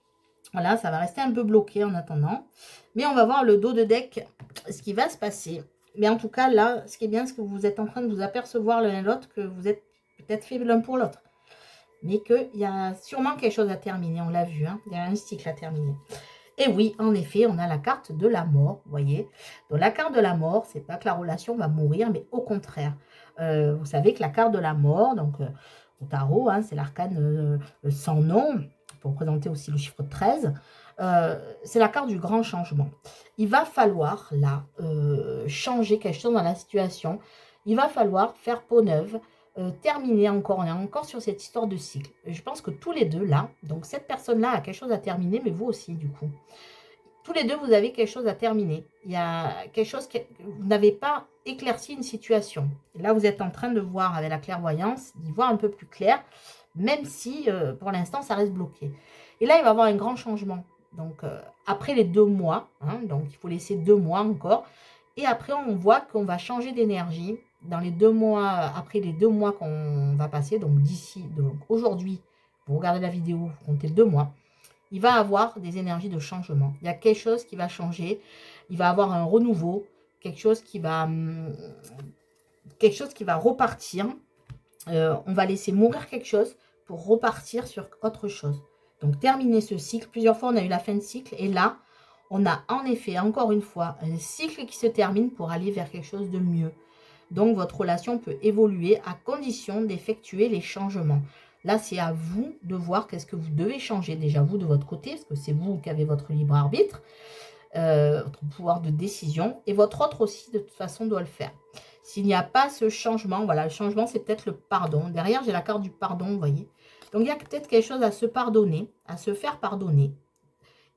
voilà, ça va rester un peu bloqué en attendant. Mais on va voir le dos de deck, ce qui va se passer. Mais en tout cas, là, ce qui est bien, c'est que vous êtes en train de vous apercevoir l'un et l'autre, que vous êtes peut-être fait l'un pour l'autre. Mais qu'il y a sûrement quelque chose à terminer, on l'a vu, hein, il y a un cycle à terminer. Et oui, en effet, on a la carte de la mort, vous voyez. Donc la carte de la mort, c'est pas que la relation va mourir, mais au contraire. Vous savez que la carte de la mort, donc au tarot, hein, c'est l'arcane sans nom, pour représenter aussi le chiffre 13. C'est la carte du grand changement. Il va falloir, là, changer quelque chose dans la situation. Il va falloir faire peau neuve, terminer encore, on est encore sur cette histoire de cycle. Je pense que tous les deux, là, donc cette personne-là a quelque chose à terminer, mais vous aussi, du coup. Tous les deux, vous avez quelque chose à terminer. Il y a quelque chose que vous n'avez pas éclairci une situation. Et là, vous êtes en train de voir avec la clairvoyance, d'y voir un peu plus clair, même si pour l'instant, ça reste bloqué. Et là, il va y avoir un grand changement. Donc, après les 2 mois, hein, donc il faut laisser 2 mois encore. Et après, on voit qu'on va changer d'énergie dans les 2 mois, après les 2 mois qu'on va passer. Donc, d'ici, donc aujourd'hui, vous regardez la vidéo, vous comptez 2 mois. Il va avoir des énergies de changement. Il y a quelque chose qui va changer. Il va avoir un renouveau, quelque chose qui va repartir. On va laisser mourir quelque chose pour repartir sur autre chose. Donc, terminer ce cycle. Plusieurs fois, on a eu la fin de cycle. Et là, on a en effet, encore une fois, un cycle qui se termine pour aller vers quelque chose de mieux. Donc, votre relation peut évoluer à condition d'effectuer les changements. Là, c'est à vous de voir qu'est-ce que vous devez changer. Déjà, vous, de votre côté, parce que c'est vous qui avez votre libre arbitre, votre pouvoir de décision. Et votre autre aussi, de toute façon, doit le faire. S'il n'y a pas ce changement, voilà, le changement, c'est peut-être le pardon. Derrière, j'ai la carte du pardon, vous voyez. Donc, il y a peut-être quelque chose à se pardonner, à se faire pardonner.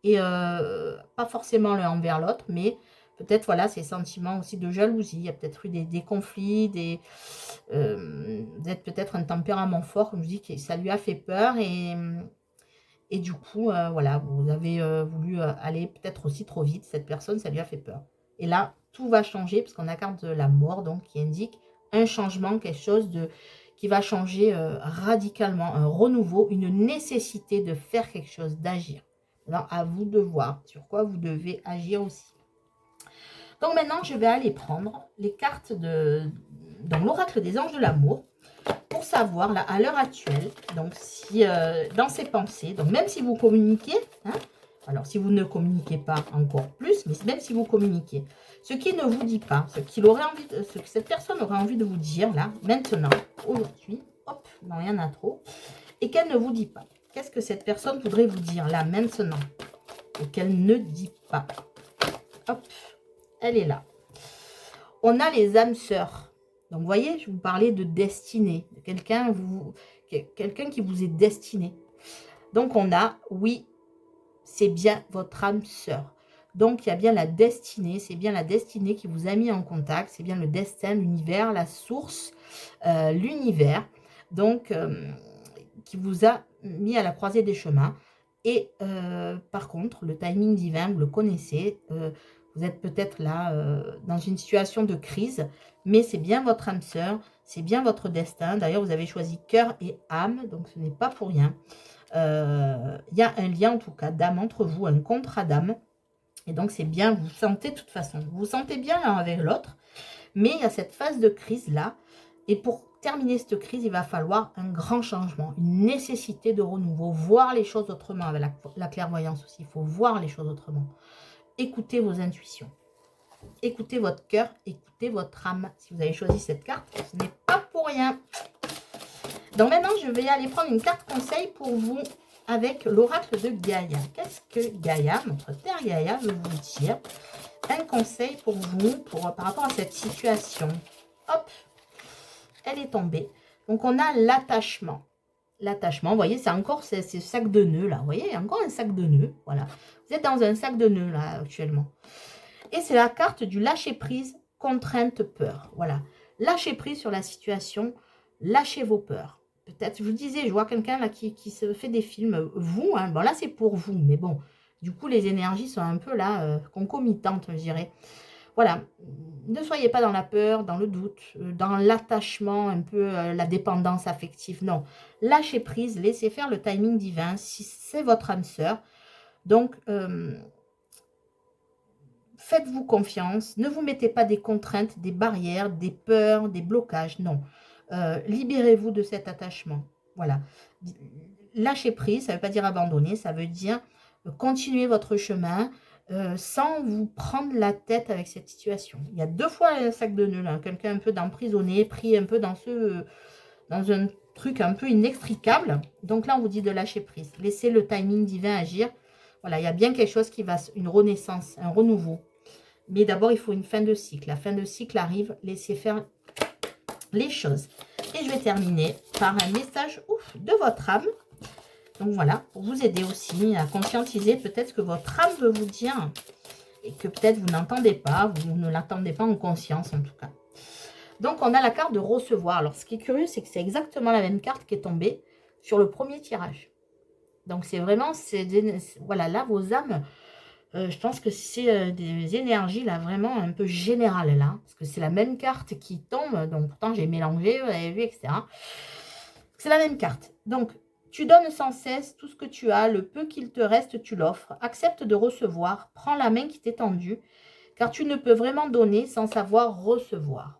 Et pas forcément l'un envers l'autre, mais peut-être, voilà, ces sentiments aussi de jalousie. Il y a peut-être eu des conflits, vous êtes peut-être un tempérament fort, comme je dis, que ça lui a fait peur. Et du coup, voilà, vous avez voulu aller peut-être aussi trop vite. Cette personne, ça lui a fait peur. Et là, tout va changer, parce qu'on a la carte de la mort, donc, qui indique un changement, quelque chose qui va changer radicalement, un renouveau, une nécessité de faire quelque chose, d'agir. Alors, à vous de voir sur quoi vous devez agir aussi. Donc, maintenant, je vais aller prendre les cartes dans l'oracle des anges de l'amour pour savoir, là, à l'heure actuelle, donc, si dans ses pensées, donc, même si vous communiquez, hein, alors, si vous ne communiquez pas encore plus, mais même si vous communiquez, ce qu'il ne vous dit pas, ce que cette personne aurait envie de vous dire, là, maintenant, aujourd'hui, hop, non, il y en a trop, et qu'elle ne vous dit pas. Qu'est-ce que cette personne voudrait vous dire, là, maintenant, et qu'elle ne dit pas? Hop, elle est là. On a les âmes sœurs. Donc, vous voyez, je vous parlais de destinée, de quelqu'un qui vous est destiné. Donc, on a, oui, c'est bien votre âme sœur. Donc, il y a bien la destinée, c'est bien la destinée qui vous a mis en contact, c'est bien le destin, l'univers, la source, l'univers, donc, qui vous a mis à la croisée des chemins. Et par contre, le timing divin, vous le connaissez, vous êtes peut-être là dans une situation de crise, mais c'est bien votre âme sœur, c'est bien votre destin. D'ailleurs, vous avez choisi cœur et âme, donc ce n'est pas pour rien. Il y a un lien en tout cas d'âme entre vous, un contrat d'âme. Et donc c'est bien, vous sentez de toute façon, vous vous sentez bien l'un avec l'autre. Mais il y a cette phase de crise là. Et pour terminer cette crise, il va falloir un grand changement, une nécessité de renouveau, voir les choses autrement. Avec la clairvoyance aussi, il faut voir les choses autrement. Écoutez vos intuitions. Écoutez votre cœur, écoutez votre âme. Si vous avez choisi cette carte, ce n'est pas pour rien. Donc maintenant, je vais aller prendre une carte conseil pour vous avec l'oracle de Gaïa. Qu'est-ce que Gaïa, notre terre Gaïa, veut vous dire? Un conseil pour vous par rapport à cette situation. Hop, elle est tombée. Donc, on a l'attachement. L'attachement, vous voyez, c'est encore ce sac de nœuds là. Vous voyez, il y a encore un sac de nœuds. Voilà. Vous êtes dans un sac de nœuds là actuellement. Et c'est la carte du lâcher-prise, contrainte, peur. Voilà. Lâchez prise sur la situation. Lâchez vos peurs. Peut-être, je vous disais, je vois quelqu'un là qui se fait des films. Vous, hein, bon là c'est pour vous, mais bon, du coup les énergies sont un peu là, concomitantes, je dirais. Voilà, ne soyez pas dans la peur, dans le doute, dans l'attachement, un peu la dépendance affective. Non, lâchez prise, laissez faire le timing divin, si c'est votre âme sœur. Donc, faites-vous confiance, ne vous mettez pas des contraintes, des barrières, des peurs, des blocages, non. Libérez-vous de cet attachement. Voilà. Lâcher prise, ça ne veut pas dire abandonner, ça veut dire continuer votre chemin sans vous prendre la tête avec cette situation. Il y a 2 fois un sac de nœuds, quelqu'un un peu d'emprisonné, pris un peu dans truc un peu inextricable. Donc là, on vous dit de lâcher prise. Laissez le timing divin agir. Voilà, il y a bien quelque chose qui va, une renaissance, un renouveau. Mais d'abord, il faut une fin de cycle. La fin de cycle arrive, laissez faire les choses. Et je vais terminer par un message ouf de votre âme. Donc voilà, pour vous aider aussi à conscientiser peut-être ce que votre âme veut vous dire et que peut-être vous n'entendez pas, vous ne l'entendez pas en conscience en tout cas. Donc on a la carte de recevoir. Alors ce qui est curieux, c'est que c'est exactement la même carte qui est tombée sur le premier tirage. Donc c'est vraiment, voilà, là vos âmes, je pense que c'est des énergies là vraiment un peu générales là, parce que c'est la même carte qui tombe, donc pourtant j'ai mélangé, vous avez vu, etc. C'est la même carte. Donc tu donnes sans cesse tout ce que tu as, le peu qu'il te reste, tu l'offres. Accepte de recevoir, prends la main qui t'est tendue, car tu ne peux vraiment donner sans savoir recevoir.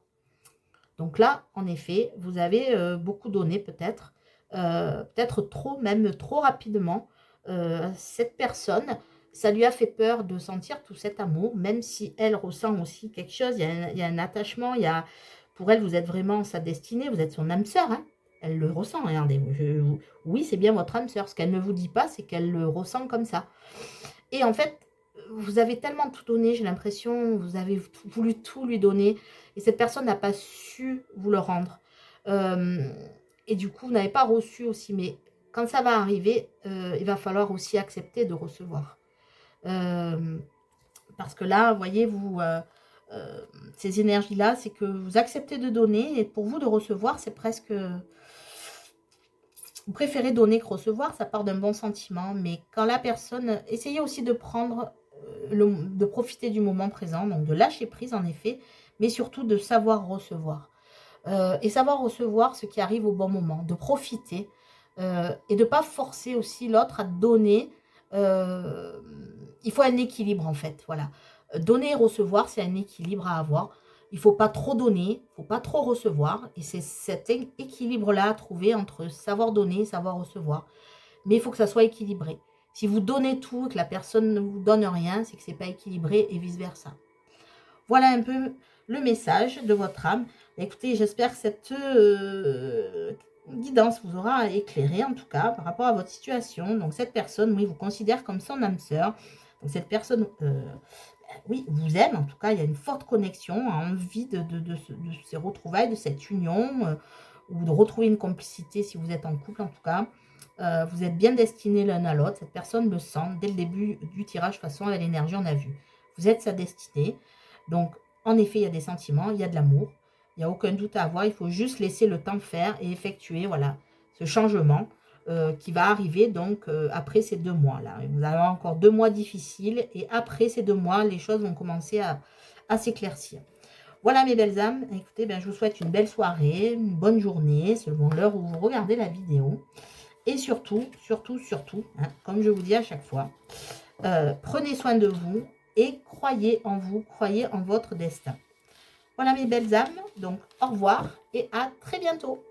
Donc là, en effet, vous avez beaucoup donné peut-être, peut-être trop, même trop rapidement. Cette personne, ça lui a fait peur de sentir tout cet amour, même si elle ressent aussi quelque chose, il y a un attachement, pour elle, vous êtes vraiment sa destinée, vous êtes son âme sœur, hein. Elle le ressent, regardez. Oui, c'est bien votre âme sœur. Ce qu'elle ne vous dit pas, c'est qu'elle le ressent comme ça. Et en fait, vous avez tellement tout donné, j'ai l'impression, vous avez voulu tout lui donner, et cette personne n'a pas su vous le rendre. Et du coup, vous n'avez pas reçu aussi, mais quand ça va arriver, il va falloir aussi accepter de recevoir. Parce que là, voyez, ces énergies-là, c'est que vous acceptez de donner, et pour vous, de recevoir, c'est presque... Vous préférez donner que recevoir, ça part d'un bon sentiment, mais quand la personne... Essayez aussi de prendre, de profiter du moment présent, donc de lâcher prise en effet, mais surtout de savoir recevoir. Et savoir recevoir ce qui arrive au bon moment, de profiter et de ne pas forcer aussi l'autre à donner. Il faut un équilibre en fait, voilà. Donner et recevoir, c'est un équilibre à avoir. Il ne faut pas trop donner, il ne faut pas trop recevoir. Et c'est cet équilibre-là à trouver entre savoir donner et savoir recevoir. Mais il faut que ça soit équilibré. Si vous donnez tout et que la personne ne vous donne rien, c'est que ce n'est pas équilibré et vice-versa. Voilà un peu le message de votre âme. Écoutez, j'espère que cette guidance vous aura éclairé, en tout cas, par rapport à votre situation. Donc, cette personne, oui, vous considère comme son âme sœur. Donc, cette personne... oui, vous aime, en tout cas, il y a une forte connexion, envie de ces retrouvailles, de cette union, ou de retrouver une complicité si vous êtes en couple, en tout cas. Vous êtes bien destinés l'un à l'autre, cette personne le sent, dès le début du tirage, de toute façon, avec l'énergie, on a vu. Vous êtes sa destinée, donc, en effet, il y a des sentiments, il y a de l'amour, il n'y a aucun doute à avoir, il faut juste laisser le temps faire et effectuer, voilà, ce changement. Qui va arriver donc après ces 2 mois là. Vous avez encore 2 mois difficiles et après ces 2 mois, les choses vont commencer à s'éclaircir. Voilà mes belles âmes, écoutez, je vous souhaite une belle soirée, une bonne journée, selon l'heure où vous regardez la vidéo. Et surtout, hein, comme je vous dis à chaque fois, prenez soin de vous et croyez en vous, croyez en votre destin. Voilà mes belles âmes, donc au revoir et à très bientôt.